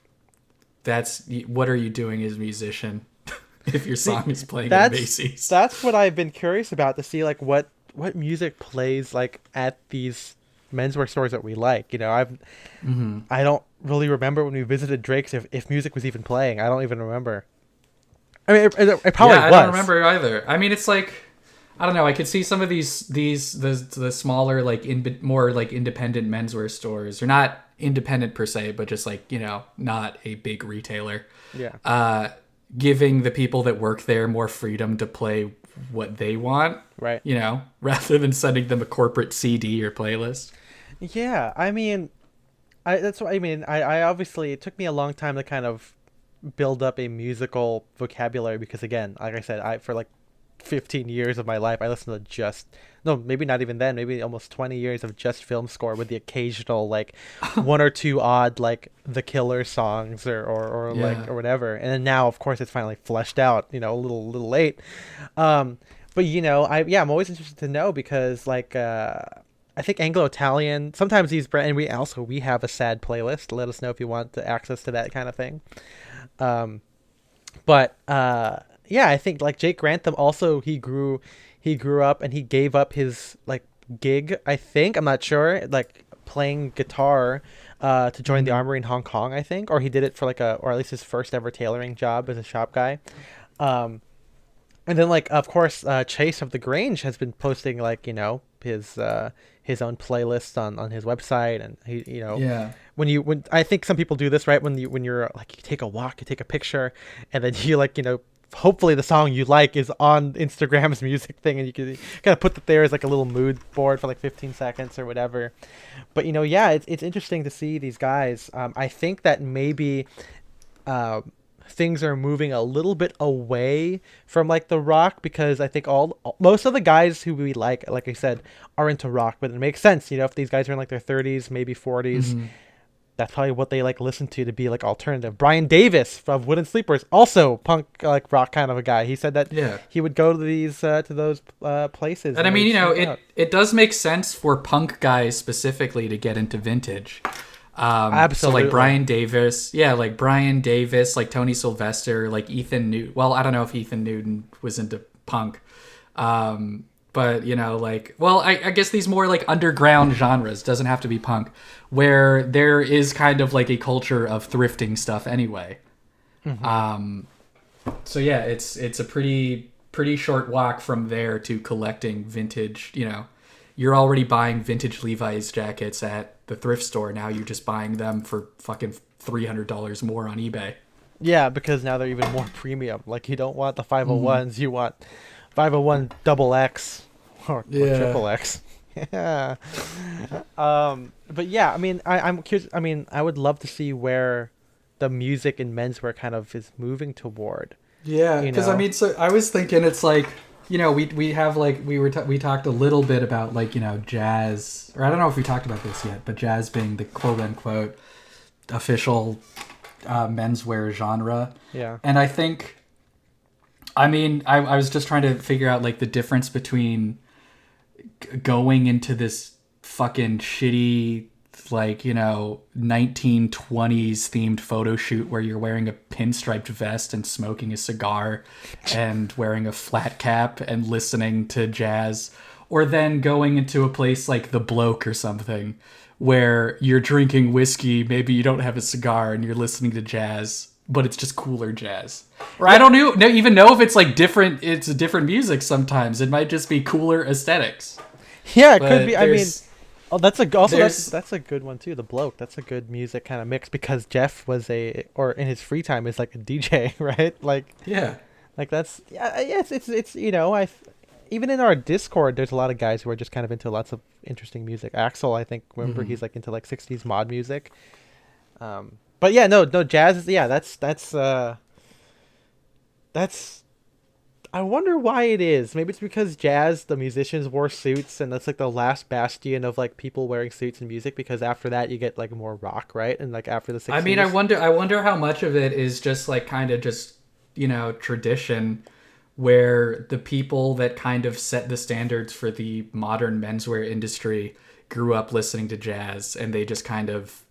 what are you doing as a musician if your song is playing at Macy's? That's what I've been curious about, to see, like, what music plays, like, at these menswear stores that we like. I don't really remember when we visited Drake's if music was even playing. I don't even remember. I mean, it probably was. I don't remember either. I mean, it's like, I don't know. I could see some of the smaller, like, more like independent menswear stores, or not independent per se, but just, like, not a big retailer. Yeah. Giving the people that work there more freedom to play what they want. Right. Rather than sending them a corporate CD or playlist. Yeah. I mean, that's what I mean. I obviously, it took me a long time to kind of build up a musical vocabulary, because, again, like I said, for like 15 years of my life I listened to maybe not even then, maybe almost 20 years of just film score, with the occasional, like, one or two odd, like, The Killer songs or like, or whatever. And then now, of course, it's finally fleshed out, a little late. But I'm always interested to know, because, like, I think Anglo-Italian, sometimes these brands, and we have a sad playlist. Let us know if you want access to that kind of thing. I think, like, Jake Grantham also, he grew up and he gave up his, like, gig, I think, I'm not sure, like, playing guitar to join the Armory in Hong Kong, I think, or he did it for, like, or at least his first ever tailoring job as a shop guy. And then, like, of course, Chase of the Grange has been posting, like, his own playlist on his website, and he when I think some people do this, right, when you're like, you take a walk, you take a picture, and then you, like, hopefully the song you like is on Instagram's music thing, and you can kind of put it there as, like, a little mood board for, like, 15 seconds or whatever. But it's interesting to see these guys. I think that maybe things are moving a little bit away from, like, the rock, because I think most of the guys who we like I said, are into rock. But it makes sense, if these guys are in, like, their 30s, maybe 40s, that's probably what they, like, listen to be, like, alternative. Brian Davis from Wooden Sleepers, also punk, like, rock kind of a guy. He said that he would go to those places. And I mean, it does make sense for punk guys specifically to get into vintage. Absolutely. So, like, Brian Davis, like Tony Sylvester, like Ethan Newton. Well, I don't know if Ethan Newton was into punk. But, I guess these more, like, underground genres, doesn't have to be punk, where there is kind of, like, a culture of thrifting stuff anyway. So yeah, it's a pretty short walk from there to collecting vintage, you're already buying vintage Levi's jackets at the thrift store. Now you're just buying them for fucking $300 more on eBay. Yeah, because now they're even more premium. Like, you don't want the Mm-hmm. 501s, you want 501 double X or triple X. Yeah. But yeah, I mean, I'm curious. I mean, I would love to see where the music in menswear kind of is moving toward. Yeah, You because I know? mean, so I was thinking it's like, we have like we talked a little bit about like jazz, or I don't know if we talked about this yet, but jazz being the quote unquote official menswear genre, Yeah. and I think, I mean, I was just trying to figure out like the difference between going into this fucking shitty like 1920s themed photo shoot where you're wearing a pinstriped vest and smoking a cigar and wearing a flat cap and listening to jazz, or then going into a place like the Bloke or something where you're drinking whiskey, maybe you don't have a cigar, and you're listening to jazz, but it's just cooler jazz. Or I don't even know if it's like different, it's different music sometimes. It might just be cooler aesthetics. Yeah, it could But be. I mean, oh, that's there's that's a good one too. The Bloke. That's a good music kind of mix because Jeff was or in his free time is like a DJ, right? yeah. Like that's yes, it's even in our Discord, there's a lot of guys who are just kind of into lots of interesting music. Axel, I think, remember Mhm. he's like into like 60s mod music. But yeah, no, jazz is that's I wonder why it is. Maybe it's because jazz, the musicians wore suits, and that's like the last bastion of like people wearing suits in music. Because after that, you get like more rock, right? And like after the I mean, I 60s. wonder. I wonder how much of it is just like kind of just tradition, where the people that kind of set the standards for the modern menswear industry grew up listening to jazz, and they just kind of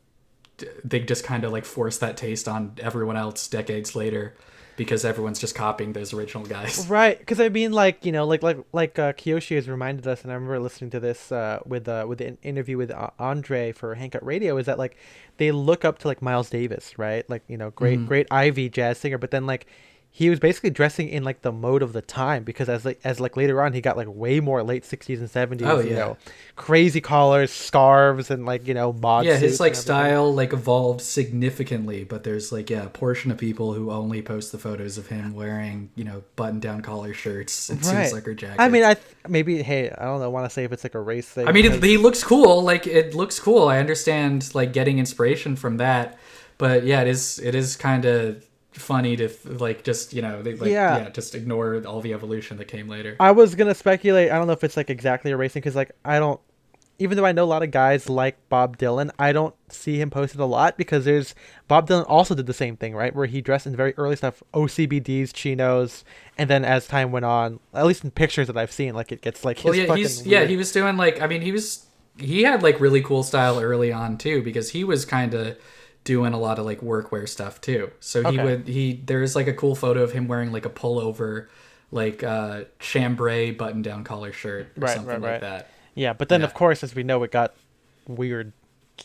like force that taste on everyone else decades later, because everyone's just copying those original guys. Right, because I mean, like Kiyoshi has reminded us, and I remember listening to this with the interview with Andre for Hank Up Radio, is that like they look up to like Miles Davis, right? Like great Mhm. great Ivy jazz singer, but then like he was basically dressing in like the mode of the time because as later on he got like way more late 60s and Oh 70s, yeah. crazy collars, scarves, and like mod Yeah, his suits like and everything. style like evolved significantly, but there's like a portion of people who only post the photos of him wearing, button-down collar shirts and Right. suicide I mean, jackets. maybe hey, I don't know, want to say if it's like a race I thing mean, because he looks cool. Like it looks cool. I understand like getting inspiration from that, but yeah, it is kind of funny to like just they like yeah. yeah just ignore all the evolution that came later. I was gonna speculate. I don't know if it's like exactly a racing because like I don't. Even though I know a lot of guys like Bob Dylan, I don't see him posted a lot because there's Bob Dylan also did the same thing, right? Where he dressed in very early stuff, OCBDs, chinos, and then as time went on, at least in pictures that I've seen, like it gets like Well, his yeah, fucking weird. he was doing like, I mean, he had like really cool style early on too, because he was kind of doing a lot of like workwear stuff too. So Okay, there's like a cool photo of him wearing like a pullover, like chambray button down collar shirt or right, something right, like right. that. Yeah, but then Yeah. of course, as we know, it got weird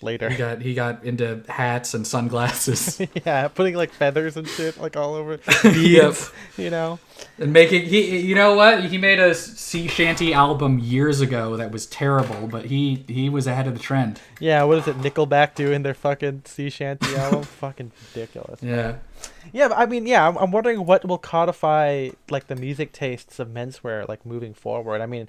later. He got into hats and sunglasses. Yeah, putting like feathers and shit like all over Yep. beads, you know. And making you know what? He made a sea shanty album years ago that was terrible, but he was ahead of the trend. Yeah, what is it? Nickelback doing their fucking sea shanty album? Fucking ridiculous. Yeah. Yeah, but I mean, yeah, I'm wondering what will codify like the music tastes of menswear like moving forward. I mean,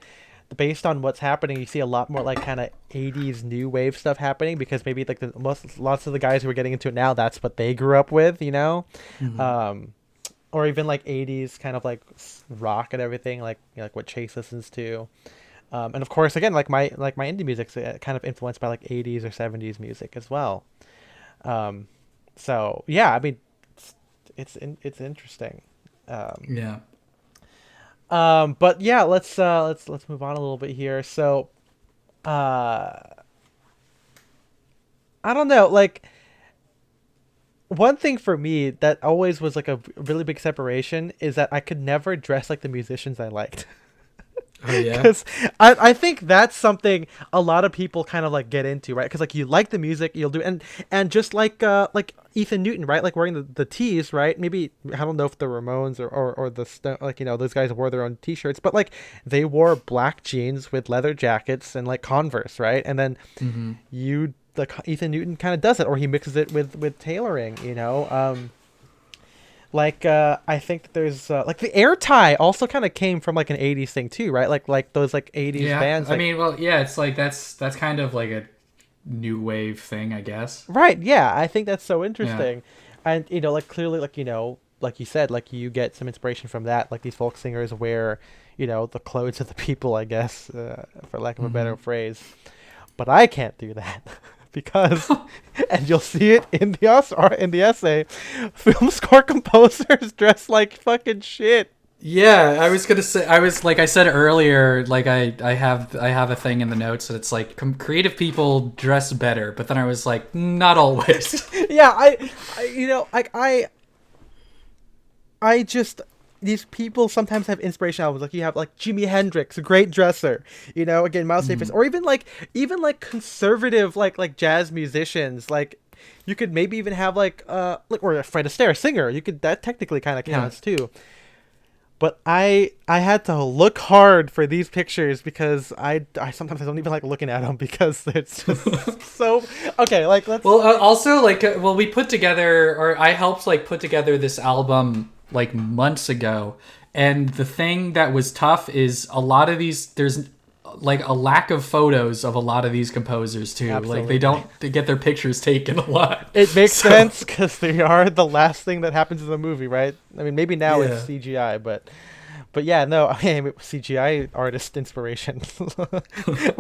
based on what's happening, you see a lot more like kind of 80s new wave stuff happening because maybe like lots of the guys who are getting into it now, that's what they grew up with, Mhm. Um, or even like 80s kind of like rock and everything, like like what Chase listens to. And of course, again, like my indie music's kind of influenced by like 80s or 70s music as well. Um, so yeah, I mean, it's interesting. Um, Yeah. but yeah, let's move on a little bit here. So, uh, I don't know, like one thing for me that always was like a really big separation is that I could never dress like the musicians I liked. Oh yeah. Because I think that's something a lot of people kind of like get into, right? Because like you like the music, you'll do, and just like Ethan Newton, right? Like wearing the tees, right? Maybe I don't know if the Ramones or the like those guys wore their own T-shirts, but like they wore black jeans with leather jackets and like Converse, right? And then you like Ethan Newton kind of does it, or he mixes it with tailoring, Like I think there's like the air tie also kind of came from like an 80s thing too, right? Like those like 80s bands. I Like, mean, well, yeah, it's like that's kind of like a new wave thing, I guess. right, yeah, I think that's so Yeah. interesting. And like clearly like like you said, like you get some inspiration from that. Like these folk singers wear, the clothes of the people, I guess, for lack of a better phrase. But I can't do that. Because, and you'll see it in the essay, film score composers dress like fucking shit. Yeah, I was gonna say, like I said earlier, like I have a thing in the notes that it's like creative people dress better, but then I was like, not always. Yeah, I just, these people sometimes have inspiration albums. Like you have like Jimi Hendrix, a great dresser. Again, Miles Davis, or even conservative like jazz musicians. Like you could maybe even have like or Fred Astaire, singer. You could, that technically kind of counts too. But I had to look hard for these pictures because I sometimes I don't even like looking at them because it's just so okay. Like let's also like we put together, or I helped like put together this album like months ago, and the thing that was tough is a lot of these, there's like a lack of photos of a lot of these composers too. Absolutely. Like they get their pictures taken a lot. It makes sense because they are the last thing that happens in the movie, right? I mean, maybe now Yeah. it's CGI, but yeah, no, I mean, CGI artist inspiration.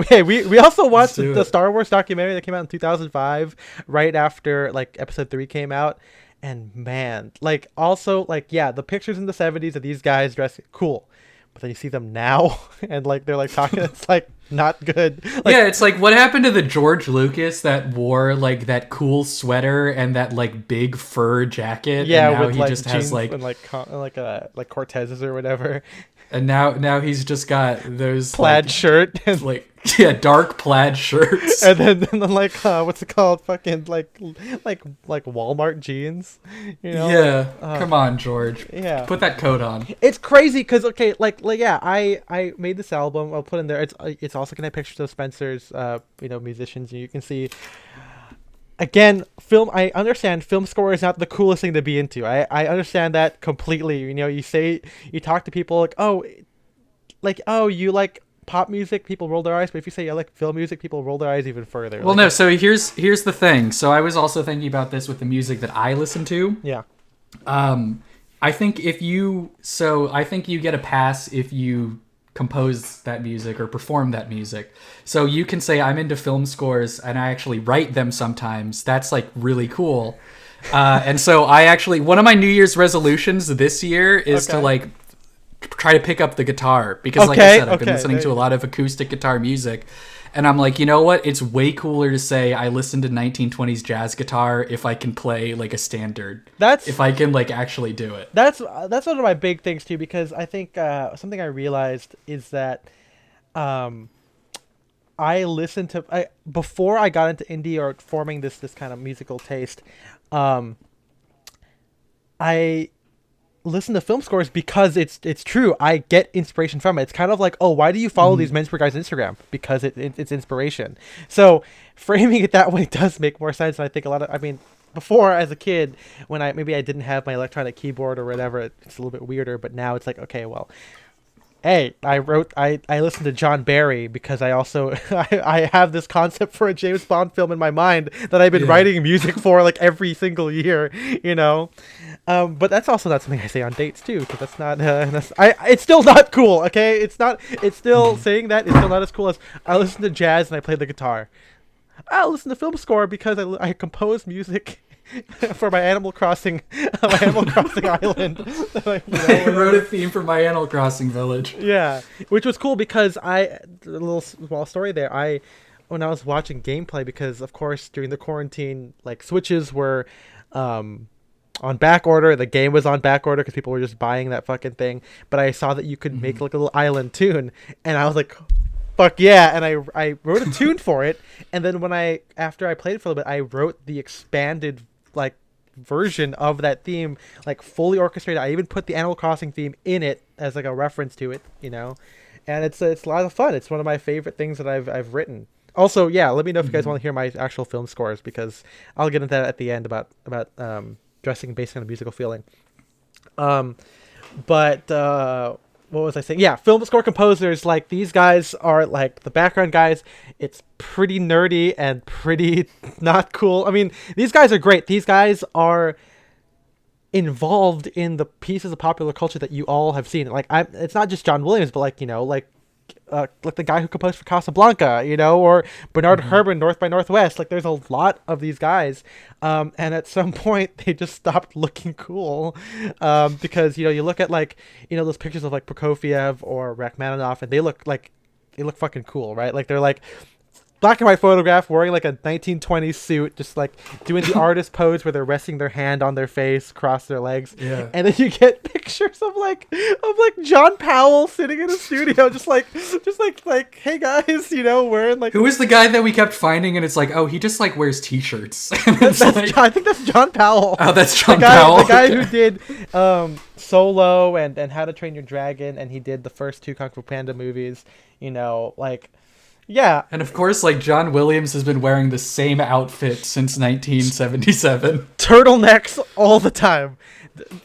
Hey, we also watched the Star Wars documentary that came out in 2005, right after like Episode 3 came out. And man, like also like yeah, the pictures in the 70s of these guys dressing cool, but then you see them now and like they're like talking, it's like not good. Like, yeah, it's like what happened to the George Lucas that wore like that cool sweater and that like big fur jacket? yeah, and now with he like just jeans has like and like Cortezes or whatever, and now he's just got those plaid like, shirt and like yeah, dark plaid shirts. and then like what's it called, fucking like Walmart jeans, Yeah, come on, George. yeah, Put that coat on. it's crazy because okay, like yeah, I made this album. I'll put in there. It's also gonna have pictures of Spencer's musicians, and you can see again film. I understand film score is not the coolest thing to be into. I understand that completely. You talk to people like you like pop music, people roll their eyes, but if you say I like film music, people roll their eyes even further. Well, no. So here's the thing. So I was also thinking about this with the music that I listen to. Yeah. I think I think you get a pass if you compose that music or perform that music. So you can say I'm into film scores and I actually write them sometimes. That's like really cool. And so I actually, one of my New Year's resolutions this year is to like try to pick up the guitar because like I said, I've been listening to a lot of acoustic guitar music. And I'm like, you know what? It's way cooler to say I listen to 1920s jazz guitar if I can play like a standard. If I can like actually do it. That's one of my big things too, because I think something I realized is that I listened to before I got into indie or forming this kind of musical taste. I listen to film scores because it's true. I get inspiration from it. It's kind of like, oh, why do you follow these Menswear guys on Instagram? Because it's inspiration. So framing it that way does make more sense. And I think before as a kid, when I didn't have my electronic keyboard or whatever, it's a little bit weirder. But now it's like, okay, well, hey, I listened to John Barry because I also I have this concept for a James Bond film in my mind that I've been writing music for like every single year, but that's also not something I say on dates too, because that's not it's still not cool. Okay, it's still saying that it's still not as cool as I listen to jazz and I play the guitar. I listen to film score because I compose music for my Animal Crossing island. I wrote a theme for my Animal Crossing village. Yeah, which was cool because a little small story there. When I was watching gameplay, because of course during the quarantine, like Switches were on back order. The game was on back order because people were just buying that fucking thing. But I saw that you could make like a little island tune, and I was like, fuck yeah. And I wrote a tune for it, and then after I played it for a little bit, I wrote the expanded like version of that theme, like fully orchestrated. I even put the Animal Crossing theme in it as like a reference to it, and it's a lot of fun. It's one of my favorite things that I've written. Also, yeah, let me know if you guys want to hear my actual film scores, because I'll get into that at the end about dressing based on a musical feeling. But what was I saying? Yeah, film score composers, like these guys are like the background guys. It's pretty nerdy and pretty not cool. I mean, these guys are great. These guys are involved in the pieces of popular culture that you all have seen. Like, it's not just John Williams, but like the guy who composed for Casablanca, or Bernard Herrmann, North by Northwest. Like, there's a lot of these guys, and at some point they just stopped looking cool, because you look at like those pictures of like Prokofiev or Rachmaninoff, and they look fucking cool, right? Like, they're like black and white photograph wearing like a 1920s suit, just like doing the artist pose where they're resting their hand on their face, cross their legs. Yeah. And then you get pictures of like John Powell sitting in a studio, just like, hey guys, wearing like. Who is the guy that we kept finding? And it's like, oh, he just like wears t-shirts. I think that's John Powell. Oh, that's John Powell. The guy who did Solo and How to Train Your Dragon, and he did the first 2 Kung Fu Panda movies. Yeah. And of course, like, John Williams has been wearing the same outfit since 1977. Turtlenecks all the time.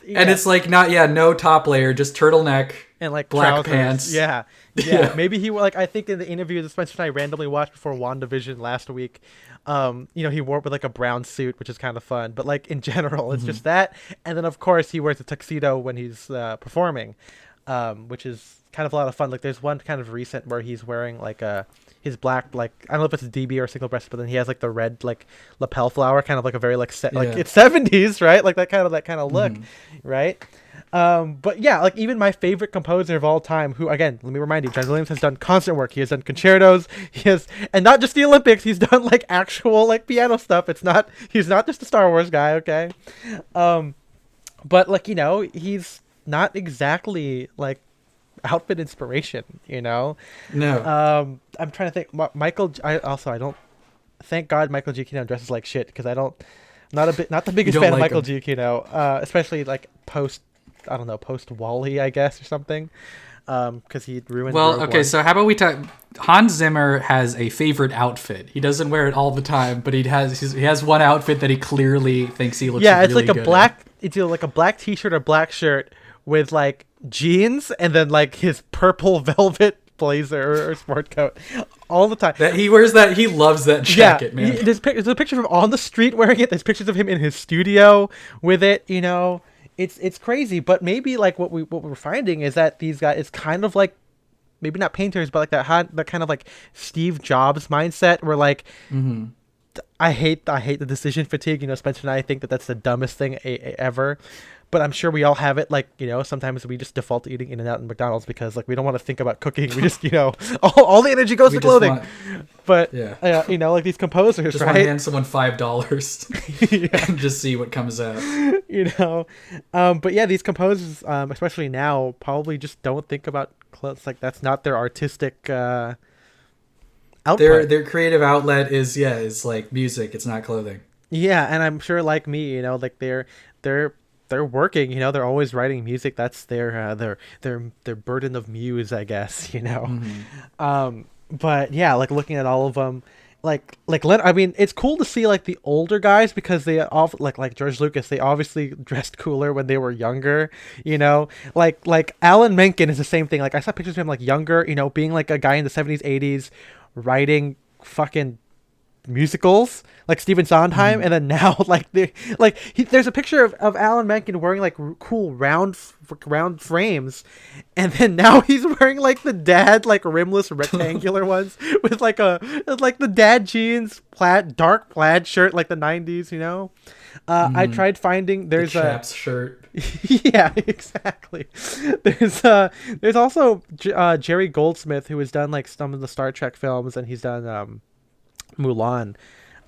Yeah. And it's like no top layer, just turtleneck and like black trousers. pants. Yeah. Yeah. Maybe he I think in the interview that Spencer and I randomly watched before WandaVision last week, he wore it with like a brown suit, which is kind of fun. But like in general, it's just that. And then of course he wears a tuxedo when he's performing, which is kind of a lot of fun. Like, there's one kind of recent where he's wearing like his black, like, I don't know if it's a DB or single breast, but then he has like the red like lapel flower, kind of like a very like it's 70s, right? Like that kind of look, right? But yeah, like even my favorite composer of all time, who again, let me remind you, John Williams has done constant work. He has done concertos. And not just the Olympics. He's done like actual like piano stuff. He's not just a Star Wars guy, okay? But like he's not exactly like outfit inspiration, No. I'm trying to think. I don't. Thank God Michael Giacchino dresses like shit, because not the biggest fan of Michael Giacchino, especially like post Wall-E, I guess, or something, because he ruined. Well, Rogue okay, One. so how about we talk? Hans Zimmer has a favorite outfit. He doesn't wear it all the time, but he has one outfit that he clearly thinks he looks. Yeah, it's really like good it's either like a black t-shirt or black shirt with like jeans, and then like his purple velvet blazer or sport coat all the time. That he wears that. He loves that jacket, man. There's a picture of him on the street wearing it. There's pictures of him in his studio with it. It's crazy. But maybe like what we're finding is that these guys, it's kind of like, maybe not painters, but like that kind of like Steve Jobs mindset, where like, I hate the decision fatigue. Spencer and I think that that's the dumbest thing ever. But I'm sure we all have it. Like, sometimes we just default to eating In-N-Out and McDonald's because like we don't want to think about cooking. We just, all the energy goes to clothing. But yeah, like these composers, just right? Want to hand someone $5 and just see what comes out. But yeah, these composers, especially now, probably just don't think about clothes. Like, that's not their artistic output. Their creative outlet is like music. It's not clothing. Yeah, and I'm sure like me, like they're working, they're always writing music. That's their burden of muse, I guess, but yeah, like looking at all of them, like I mean, it's cool to see like the older guys, because they all like George Lucas, they obviously dressed cooler when they were younger, like Alan Menken is the same thing. Like, I saw pictures of him like younger, being like a guy in the 70s, 80s, writing fucking musicals like Stephen Sondheim, and then now like there's a picture of Alan Menken wearing like cool round frames, and then now he's wearing like the dad like rimless rectangular ones with like the dad jeans, dark plaid shirt like the 90s. I tried finding there's the chaps shirt. Yeah, exactly. There's also Jerry Goldsmith, who has done like some of the Star Trek films, and he's done Mulan.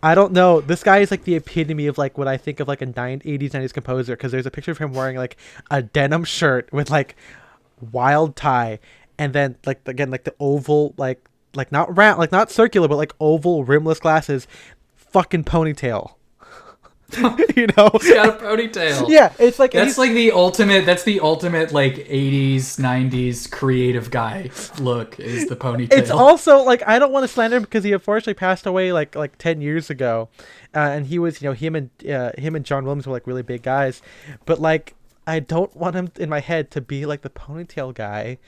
I don't know. This guy is like the epitome of like what I think of like a 80s 90s composer, because there's a picture of him wearing like a denim shirt with like wild tie, and then like again like the oval like not round, like not circular, but like oval rimless glasses, fucking ponytail. You know, He's got a ponytail. Yeah, it's like that's like the ultimate. That's the ultimate like 80s 90s creative guy look, is the ponytail. It's also like, I don't want to slander him because he unfortunately passed away like 10 years ago, and he was, you know, him and John Williams were like really big guys, but like I don't want him in my head to be like the ponytail guy.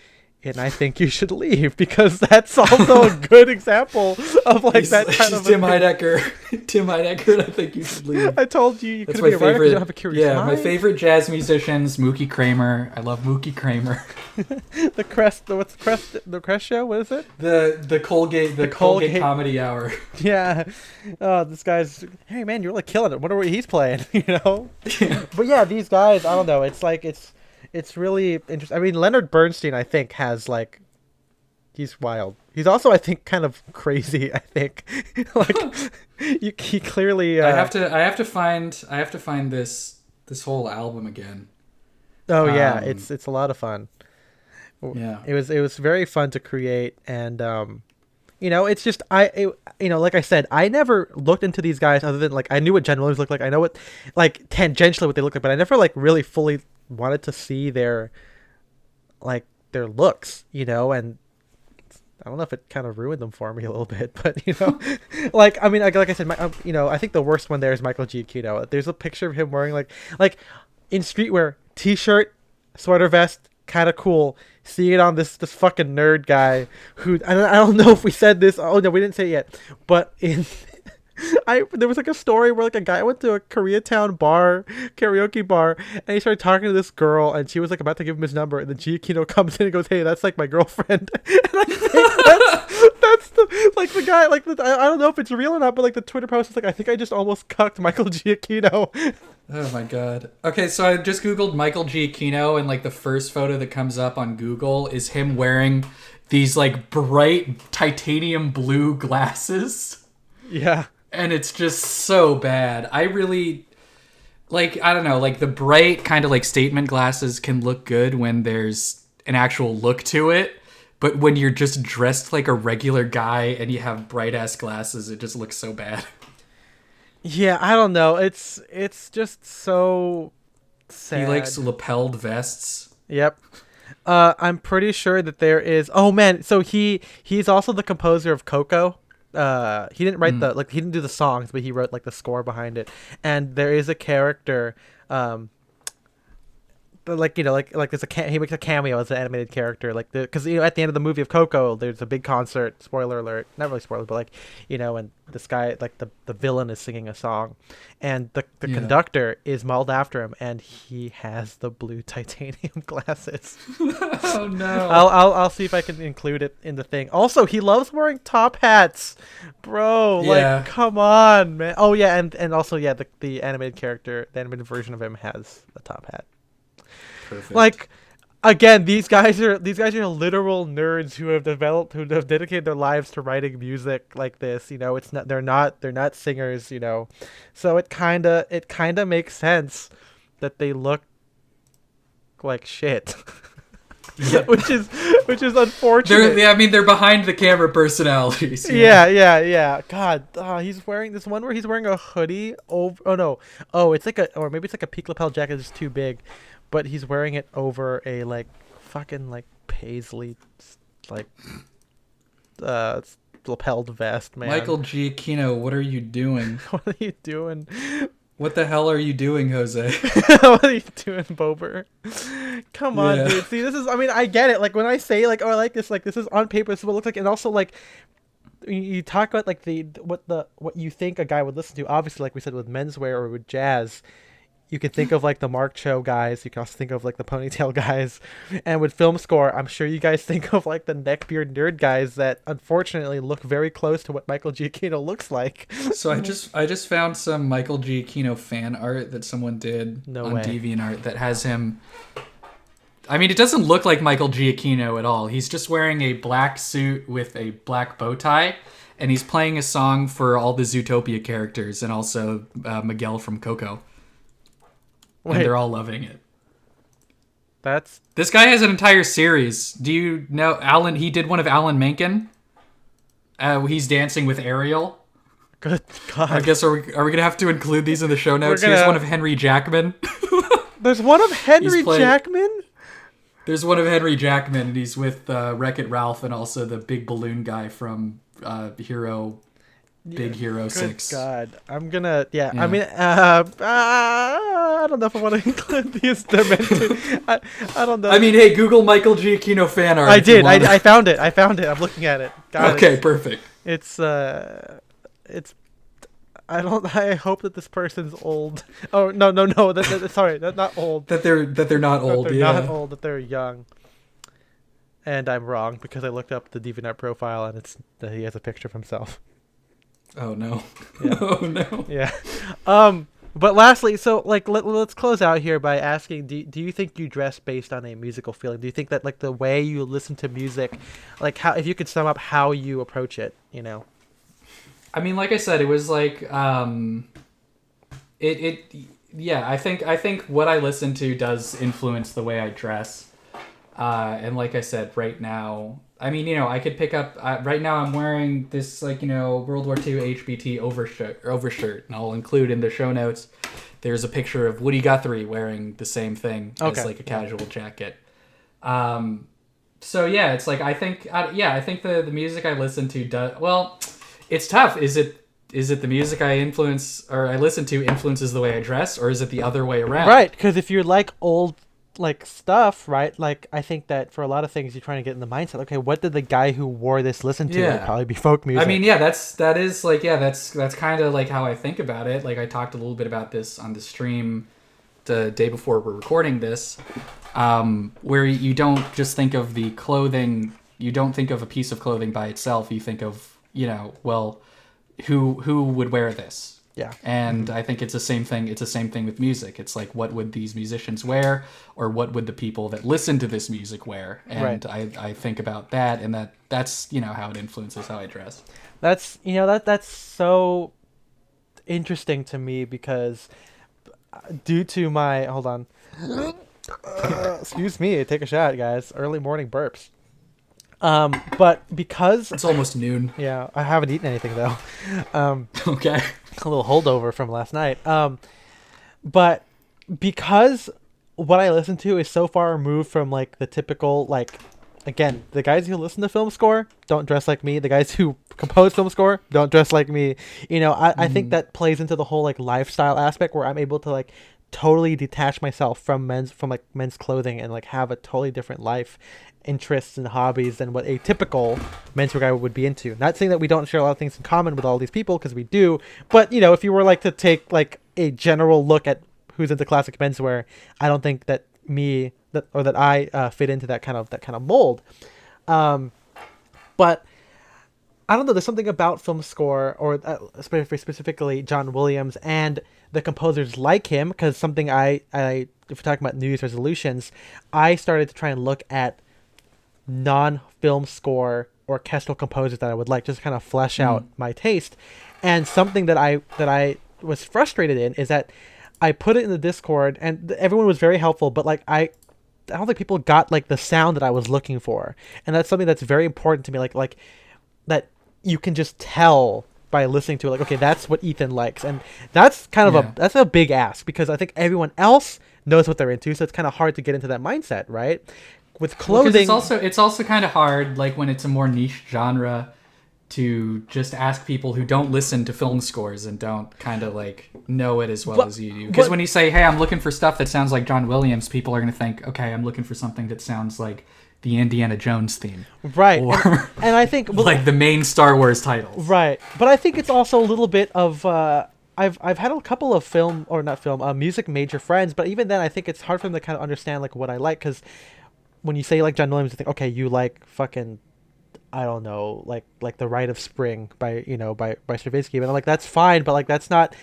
And I think you should leave, because that's also a good example of like that kind of Tim Heidecker. Tim Heidecker, I think you should leave. I told you That's couldn't be a writer 'cause you favorite. don't have a curious mind. My favorite jazz musicians, Mookie Kramer. I love Mookie Kramer. The Crest show? What is it? The Colgate Comedy Hour. Yeah. Oh, this guy's, hey man, you're really killing it. Wonder what he's playing, you know? Yeah. But yeah, these guys, I don't know. It's like it's really interesting. I mean, Leonard Bernstein, I think, has like, he's wild. He's also, I think, kind of crazy. I think, like, he clearly. I have to find this whole album again. Oh yeah, it's a lot of fun. Yeah, it was very fun to create, and you know, it's just you know, like I said, I never looked into these guys other than like I knew what Jen Williams looked like. I know what, like, tangentially what they look like, but I never like really fully wanted to see their looks, you know, and I don't know if it kind of ruined them for me a little bit, but you know, like, I mean, like I said, you know, I think the worst one there is Michael Giacchino. There's a picture of him wearing like in streetwear, t-shirt, sweater vest, kind of cool. See it on this fucking nerd guy who, I don't know if we said this. Oh no, we didn't say it yet, but there was like a story where like a guy went to a Koreatown karaoke bar, and he started talking to this girl, and she was like about to give him his number, and then Giacchino comes in and goes, "Hey, that's like my girlfriend." And I think that's the like the guy, like I don't know if it's real or not, but like the Twitter post is like, "I think I just almost cucked Michael Giacchino." Oh my god. Okay, so I just googled Michael Giacchino, and like the first photo that comes up on Google is him wearing these like bright titanium blue glasses. Yeah. And it's just so bad. I really, like, I don't know, like the bright kind of like statement glasses can look good when there's an actual look to it. But when you're just dressed like a regular guy and you have bright ass glasses, it just looks so bad. Yeah, I don't know. It's just so sad. He likes lapelled vests. Yep. I'm pretty sure that there is. Oh man, so he's also the composer of Coco. He didn't write he didn't do the songs, but he wrote like the score behind it. And there is a character, like, you know, like there's he makes a cameo as an animated character, like because you know, at the end of the movie of Coco, there's a big concert. Spoiler alert, not really spoiler, but like, you know, and this guy, like the villain is singing a song, and the conductor is modeled after him, and he has the blue titanium glasses. Oh no! I'll see if I can include it in the thing. Also, he loves wearing top hats, bro. Yeah. Like, come on, man. Oh yeah, and also yeah, the animated character, the animated version of him has a top hat. Perfect. Like, again, these guys are literal nerds who have dedicated their lives to writing music like this. You know, they're not singers. You know, so it kind of makes sense that they look like shit. Yeah. which is unfortunate. They're behind the camera personalities. Yeah. God, he's wearing this one where he's wearing a hoodie over. Oh no, it's like or maybe it's like a peak lapel jacket that's too big. But he's wearing it over a like fucking like paisley like lapelled vest, man. Michael Giacchino, what are you doing? What are you doing? What the hell are you doing, Jose? What are you doing, Bober? Come on, dude. See, this is, I mean, I get it. Like when I say like, oh, I like this is on paper, this is what it looks like, and also like you talk about like what you think a guy would listen to. Obviously, like we said with menswear or with jazz, you can think of like the Mark Cho guys. You can also think of like the ponytail guys. And with film score, I'm sure you guys think of like the neckbeard nerd guys that unfortunately look very close to what Michael Giacchino looks like. So I just found some Michael Giacchino fan art that someone did on DeviantArt that has him. I mean, it doesn't look like Michael Giacchino at all. He's just wearing a black suit with a black bow tie. and he's playing a song for all the Zootopia characters and also Miguel from Coco. Wait. And they're all loving it. That's... This guy has an entire series. Do you know Alan? He did one of Alan Menken. He's dancing with Ariel. Good God. I guess are we gonna have to include these in the show notes? Here's one of Henry Jackman. There's one of Henry Jackman? There's one of Henry Jackman, and he's with Wreck-It Ralph and also the big balloon guy from Big Hero 6. God, I'm gonna... Yeah. I mean, I don't know if I want to include these dimensions. I don't know. I mean, hey, Google Michael Giacchino fan art. I did. I found it. I'm looking at it. Okay, perfect. It's I hope that this person's old. Oh no! Sorry, that's not old. That they're not old. Not old. That they're young. And I'm wrong because I looked up the DeviantArt profile and it's that he has a picture of himself. Oh no! Yeah. Oh no! Yeah. But lastly, so like let's close out here by asking: Do you think you dress based on a musical feeling? Do you think that like the way you listen to music, like how if you could sum up how you approach it, you know? I mean, like I said, it was like yeah. I think what I listen to does influence the way I dress, and like I said, right now, I mean, I could pick up. Right now, I'm wearing this World War II HBT overshirt, and I'll include in the show notes. There's a picture of Woody Guthrie wearing the same thing as like a casual jacket. So yeah, it's like I think the music I listen to does well. It's tough. Is it the music I listen to influences the way I dress, or is it the other way around? Right, because if you like old like stuff, right? Like I think that for a lot of things you're trying to get in the mindset. Okay, what did the guy who wore this listen to? It'd probably be folk music. I mean, yeah, that's kind of like how I think about it. Like I talked a little bit about this on the stream the day before we're recording this, where you don't just think of the clothing. You don't think of a piece of clothing by itself. You think of well, who would wear this? Yeah. And I think it's the same thing. It's the same thing with music. It's like, what would these musicians wear, or what would the people that listen to this music wear? And I think about that, and that's how it influences how I dress. That's that's so interesting to me because due to my excuse me, take a shot, guys. Early morning burps. But because it's almost noon. Yeah, I haven't eaten anything though. Okay. A little holdover from last night. But because what I listen to is so far removed from like the typical, like, again, the guys who listen to film score don't dress like me. The guys who compose film score don't dress like me. I think that plays into the whole like lifestyle aspect where I'm able to like totally detach myself from men's clothing and like have a totally different life, interests and hobbies than what a typical menswear guy would be into. Not saying that we don't share a lot of things in common with all these people, because we do, but if you were like to take like a general look at who's into classic menswear, I don't think that I fit into that kind of mold. But I don't know, there's something about film score, or specifically John Williams and the composers like him, because something if we're talking about New Year's resolutions, I started to try and look at non-film score orchestral composers that I would like, just kind of flesh out my taste. And something that I was frustrated in is that I put it in the Discord, and everyone was very helpful, but like I don't think people got like the sound that I was looking for, and that's something that's very important to me. Like that you can just tell by listening to it. Like, okay, that's what Ethan likes, and that's kind of that's a big ask, because I think everyone else knows what they're into, so it's kind of hard to get into that mindset, right? With clothing, it's also kind of hard, like when it's a more niche genre, to just ask people who don't listen to film scores and don't kind of like know it as well as you do. Because when you say, hey, I'm looking for stuff that sounds like John Williams, people are going to think, okay, I'm looking for something that sounds like the Indiana Jones theme. Right. Or and I think like the main Star Wars titles. Right. But I think it's also a little bit of I've had a couple of music major friends, but even then I think it's hard for them to kind of understand like what I like, because when you say like John Williams, you think, okay, you like fucking, I don't know, like The Rite of Spring by Stravinsky, but I'm like, that's fine, but like that's not,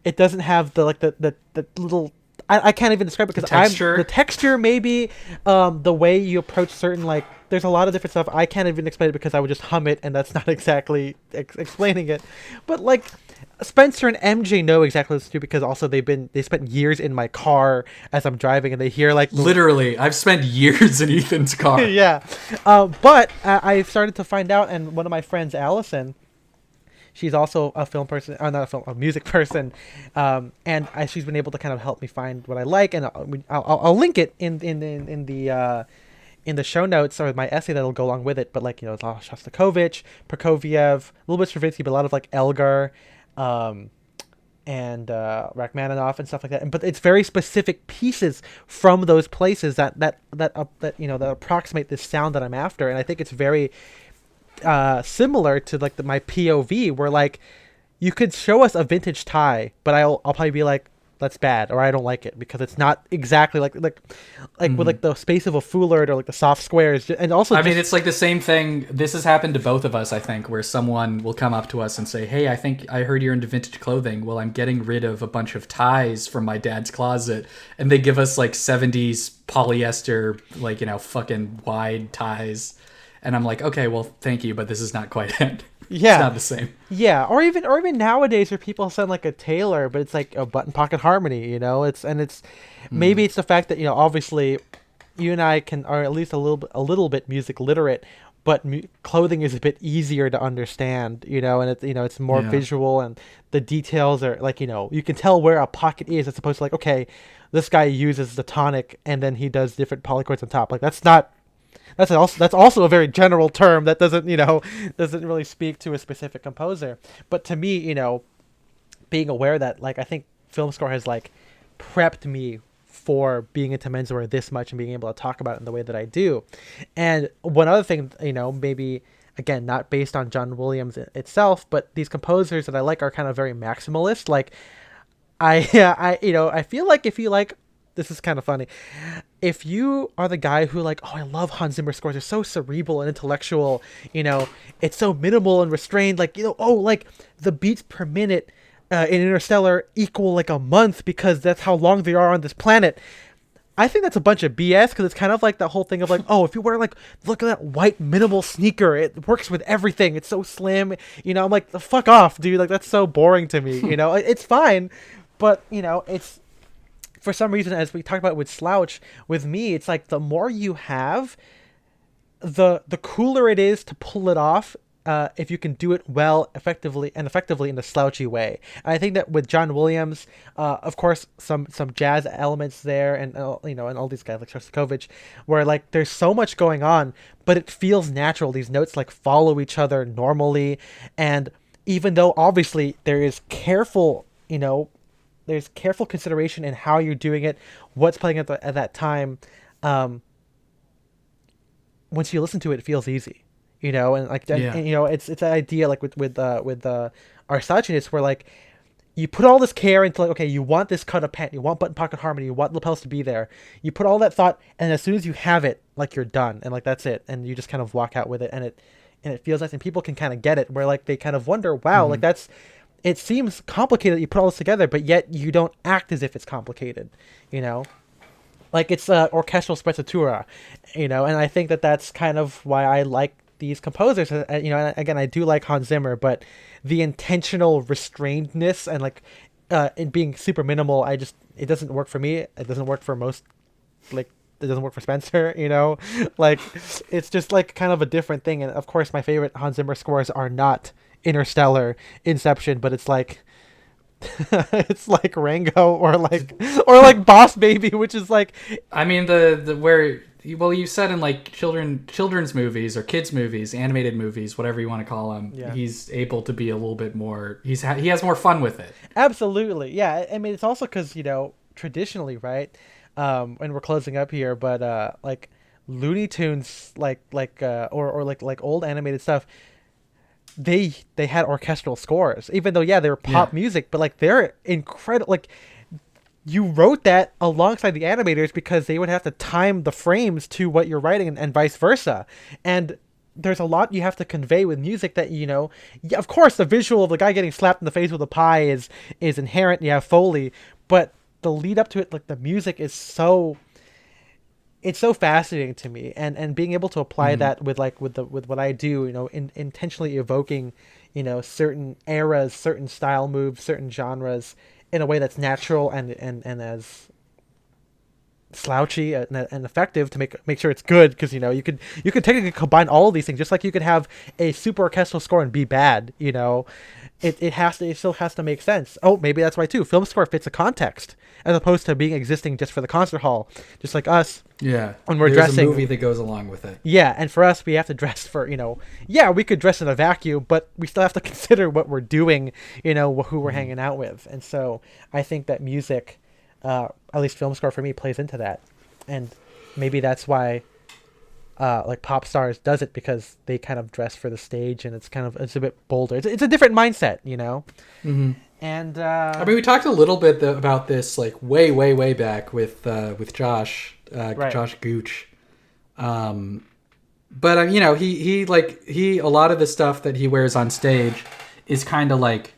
it doesn't have the like the little, I can't even describe it, because the texture maybe, the way you approach certain like there's a lot of different stuff. I can't even explain it because I would just hum it, and that's not exactly explaining it. But like Spencer and MJ know exactly what to do because also they spent years in my car as I'm driving, and they hear like literally. I've spent years in Ethan's car. yeah. But I started to find out, and one of my friends, Allison, she's also a film person, not a film, a music person, and she's been able to kind of help me find what I like, and I'll link it in the show notes or my essay that'll go along with it. But like, you know, it's all Shostakovich, Prokofiev, a little bit Stravinsky, but a lot of like Elgar, and Rachmaninoff and stuff like that. But it's very specific pieces from those places that you know, that approximate this sound that I'm after, and I think it's very similar to like my POV, where like you could show us a vintage tie, but I'll probably be like, that's bad, or I don't like it because it's not exactly like with like the space of a foulard or like the soft squares. And also, I mean, it's like the same thing. This has happened to both of us, I think, where someone will come up to us and say, "Hey, I think I heard you're into vintage clothing. Well, I'm getting rid of a bunch of ties from my dad's closet," and they give us like 70s polyester, like, you know, fucking wide ties, and I'm like, "Okay, well, thank you, but this is not quite it." Yeah, it's not the same. Yeah, or even nowadays where people send like a tailor, but it's like a button pocket harmony, you know. It's maybe it's the fact that, you know, obviously you and I are at least a little bit music literate, but clothing is a bit easier to understand, you know, and it's more visual, and the details are like, you know, you can tell where a pocket is as opposed to like, okay, this guy uses the tonic and then he does different polychords on top. Like that's also a very general term that doesn't really speak to a specific composer. But to me, you know, being aware that, like, I think film score has like prepped me for being into menswear this much and being able to talk about it in the way that I do. And one other thing, you know, maybe again not based on John Williams itself, but these composers that I like are kind of very maximalist. Like I feel like if you like, this is kind of funny, if you are the guy who like, oh, I love Hans Zimmer scores, they're so cerebral and intellectual, you know, it's so minimal and restrained, like, you know, oh, like the beats per minute in Interstellar equal like a month because that's how long they are on this planet. I think that's a bunch of BS, because it's kind of like that whole thing of like, oh, if you wear like, look at that white minimal sneaker, it works with everything, it's so slim, you know. I'm like, the fuck off, dude, like that's so boring to me, you know. It's fine, but you know, it's, for some reason, as we talked about with Slouch, with me, it's like the more you have, the cooler it is to pull it off, if you can do it well, effectively in a slouchy way. And I think that with John Williams, of course, some jazz elements there, and you know, and all these guys like Shostakovich, where like there's so much going on, but it feels natural. These notes like follow each other normally, and even though obviously there is careful, you know, there's careful consideration in how you're doing it, what's playing at that time. Once you listen to it, it feels easy, you know, and like, and, you know, it's an idea like with Arsacinis, where like you put all this care into like, okay, you want this cut of pant, you want button pocket harmony, you want lapels to be there, you put all that thought, and as soon as you have it, like you're done, and like that's it, and you just kind of walk out with it, and it feels nice, and people can kind of get it, where like they kind of wonder, wow, like it seems complicated that you put all this together, but yet you don't act as if it's complicated, you know? Like it's orchestral sprezzatura, you know? And I think that that's kind of why I like these composers. You know, and again, I do like Hans Zimmer, but the intentional restrainedness and like it being super minimal, it doesn't work for me. It doesn't work for most, like, it doesn't work for Spencer, you know? Like, it's just like kind of a different thing. And of course, my favorite Hans Zimmer scores are not Interstellar, Inception, but it's like it's like Rango or like Boss Baby, which is like, I mean, the where, well, you said in like children's movies or kids movies, animated movies, whatever you want to call them, he's able to be a little bit more, he has more fun with it. Absolutely, yeah. I mean, it's also because, you know, traditionally, right, and we're closing up here, but like Looney Tunes, or like old animated stuff, they had orchestral scores, even though they were pop music, but like they're incredible. Like, you wrote that alongside the animators because they would have to time the frames to what you're writing, and vice versa. And there's a lot you have to convey with music that, you know, of course the visual of the guy getting slapped in the face with a pie is inherent. You have Foley, but the lead up to it, like the music is so, it's so fascinating to me, and being able to apply that with like with what I do, you know, intentionally evoking, you know, certain eras, certain style moves, certain genres in a way that's natural and as slouchy and effective to make sure it's good, because you know you could technically combine all of these things, just like you could have a super orchestral score and be bad, you know. It still has to make sense. Oh, maybe that's why too film score fits a context as opposed to being existing just for the concert hall, just like us. Yeah, when we're there's dressing, a movie that goes along with it. Yeah, and for us we have to dress for, you know, yeah, we could dress in a vacuum, but we still have to consider what we're doing, you know, who we're hanging out with. And so I think that music, at least film score for me, plays into that. And maybe that's why like pop stars does it, because they kind of dress for the stage, and it's a bit bolder. It's a different mindset, you know. And I mean, we talked a little bit about this like way back with Josh, right. Josh Gooch. But you know, he a lot of the stuff that he wears on stage is kind of like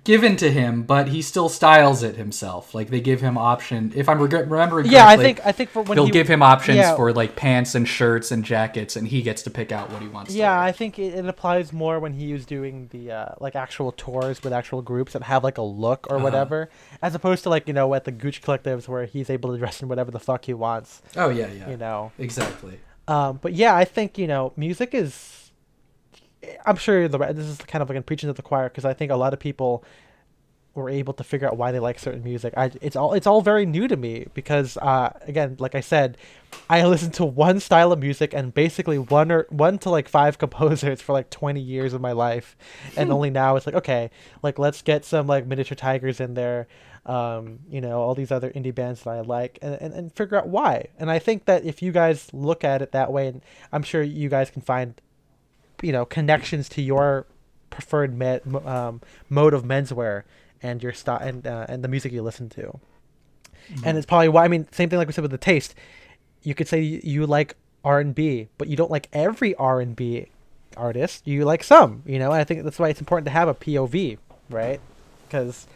given to him, but he still styles it himself. Like they give him option. If I'm remembering, yeah, correctly, I think for when they'll give him options yeah. for like pants and shirts and jackets, and he gets to pick out what he wants. Yeah, to wear. I think it applies more when he was doing the like actual tours with actual groups that have like a look or whatever, as opposed to like, you know, at the Gooch collectives where he's able to dress in whatever the fuck he wants. Oh yeah, you know, exactly. But yeah, I think, you know, music is. I'm sure this is kind of like preaching to the choir, because I think a lot of people were able to figure out why they like certain music. It's all very new to me, because again, like I said, I listened to one style of music and basically one to like 5 composers for like 20 years of my life, and only now it's like, okay, like let's get some like Miniature Tigers in there, you know, all these other indie bands that I like, and figure out why. And I think that if you guys look at it that way, and I'm sure you guys can find, you know, connections to your preferred mode of menswear and your style and the music you listen to. And it's probably why, I mean, same thing like we said with the taste. You could say you like R&B, but you don't like every R&B artist. You like some, you know. And I think that's why it's important to have a POV, right? Because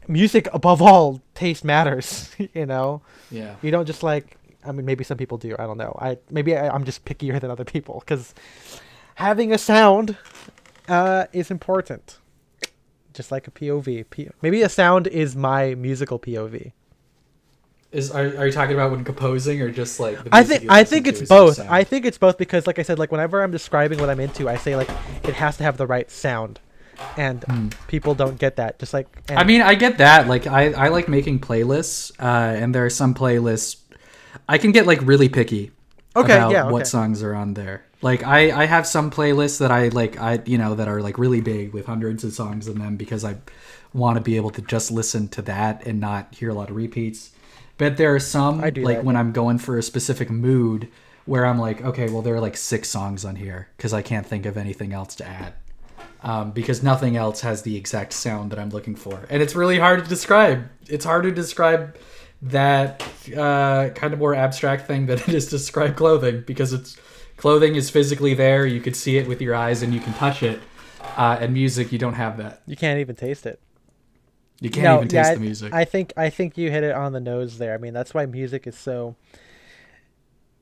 music, above all, taste matters. You know. Yeah. You don't just like. I mean, maybe some people do. I don't know. I'm just pickier than other people, because having a sound is important. Just like a POV. Maybe a sound is my musical POV. Are you talking about when composing, or just like the I think it's both. I think it's both, because like I said, like whenever I'm describing what I'm into, I say like it has to have the right sound, and people don't get that. Just like I mean, I get that. Like I like making playlists, and there are some playlists I can get like really picky about what songs are on there. Like I have some playlists that that are like really big with hundreds of songs in them, because I want to be able to just listen to that and not hear a lot of repeats. But there are some when I'm going for a specific mood where I'm like, okay, well, there are like 6 songs on here because I can't think of anything else to add, because nothing else has the exact sound that I'm looking for. And it's really hard to describe. It's hard to describe that kind of more abstract thing than it is to describe clothing, because clothing is physically there. You can see it with your eyes and you can touch it. And music, you don't have that. You can't even taste it. You can't even taste the music. I think you hit it on the nose there. I mean, that's why music is so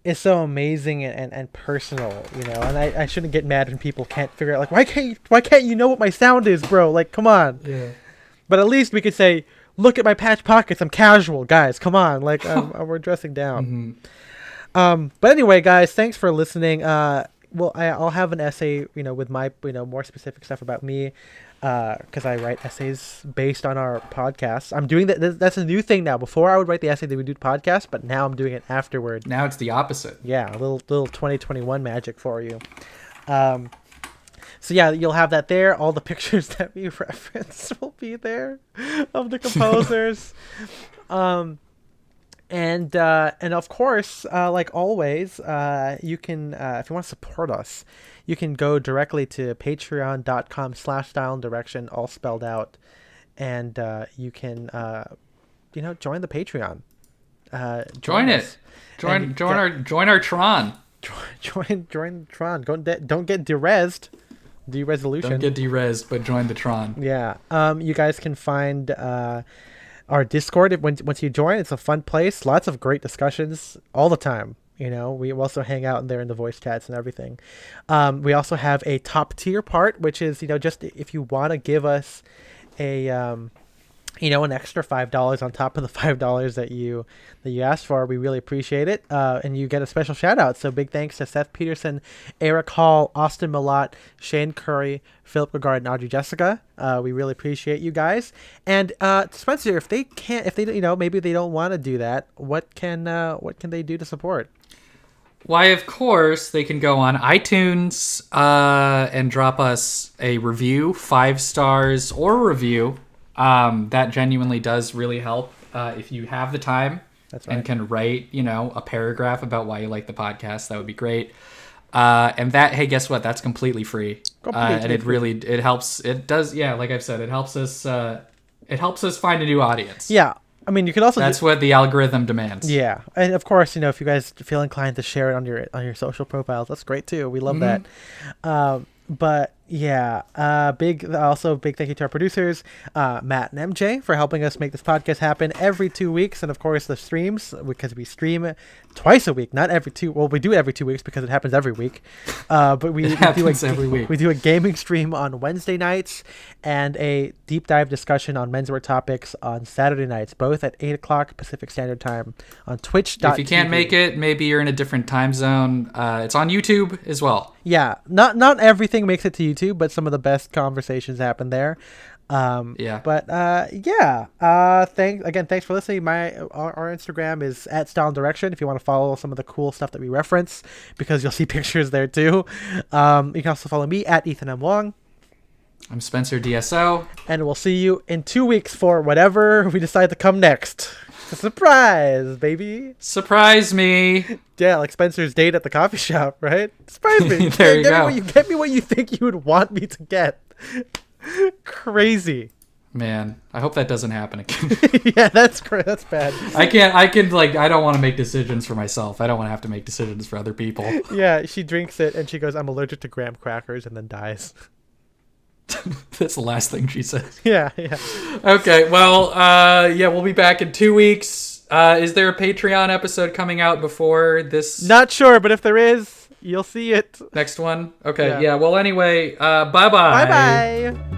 amazing and personal, you know. And I shouldn't get mad when people can't figure out, like, why can't you know what my sound is, bro? Like, come on. Yeah. But at least we could say, look at my patch pockets. I'm casual, guys. Come on. Like, we're dressing down. But anyway, guys, thanks for listening. Well, I'll have an essay, you know, with my, you know, more specific stuff about me, because I write essays based on our podcast. I'm doing that. That's a new thing now. Before I would write the essay, they would do the podcast, but now I'm doing it afterward. Now it's the opposite. Yeah, a little 2021 magic for you. So yeah, you'll have that there. All the pictures that we reference will be there of the composers. And of course, like always, you can, if you want to support us, you can go directly to patreon.com/styleanddirection, all spelled out. And you can, you know, join the Patreon. Join it. Join our Tron. Join Tron. Don't get deresed. Deresolution. Don't get deresed, but join the Tron. Yeah. You guys can find our Discord. Once you join, it's a fun place. Lots of great discussions all the time. You know, we also hang out in there in the voice chats and everything. We also have a top tier part, which is, you know, just if you want to give us a, you know, an extra $5 on top of the $5 that you asked for, we really appreciate it. And you get a special shout out. So big thanks to Seth Peterson, Eric Hall, Austin Millot, Shane Curry, Philip Regard, and Audrey Jessica. We really appreciate you guys. And Spencer, if they, you know, maybe they don't want to do that, what can they do to support? Why, of course, they can go on iTunes and drop us a review, 5 stars or review. That genuinely does really help if you have the time. That's right. And can write, you know, a paragraph about why you like the podcast. That would be great. And that, hey, guess what? That's completely free. And it really, it helps. It does. Yeah. Like I've said, it helps us find a new audience. Yeah. I mean, you can also. That's what the algorithm demands. Yeah. And of course, you know, if you guys feel inclined to share it on your social profiles, that's great too. We love that. But yeah, big thank you to our producers, Matt and MJ, for helping us make this podcast happen every 2 weeks, and of course the streams, because we stream twice a week, not every two. Well, we do it every 2 weeks because it happens every week. But we do every week. We do a gaming stream on Wednesday nights and a deep dive discussion on menswear topics on Saturday nights, both at 8:00 Pacific Standard Time on Twitch.tv. If you can't make it, maybe you're in a different time zone. It's on YouTube as well. Yeah, not everything makes it to YouTube, but some of the best conversations happen there. But thanks for listening. Our Instagram is @StyleAndDirection if you want to follow some of the cool stuff that we reference, because you'll see pictures there too. You can also follow me @EthanM. I'm Spencer DSO, and we'll see you in 2 weeks for whatever we decide to come next. It's a surprise, baby. Surprise me. Yeah, like Spencer's date at the coffee shop, right? Surprise me. There you go. Get me what you think you would want me to get. Crazy. Man, I hope that doesn't happen again. Yeah, that's great. That's bad. I don't want to make decisions for myself. I don't want to have to make decisions for other people. Yeah, she drinks it and she goes, "I'm allergic to graham crackers," and then dies. That's the last thing she says. Yeah. Okay, well, we'll be back in 2 weeks. Is there a Patreon episode coming out before this? Not sure, but if there is, you'll see it. Next one? Okay, yeah. Well, anyway, bye-bye. Bye-bye.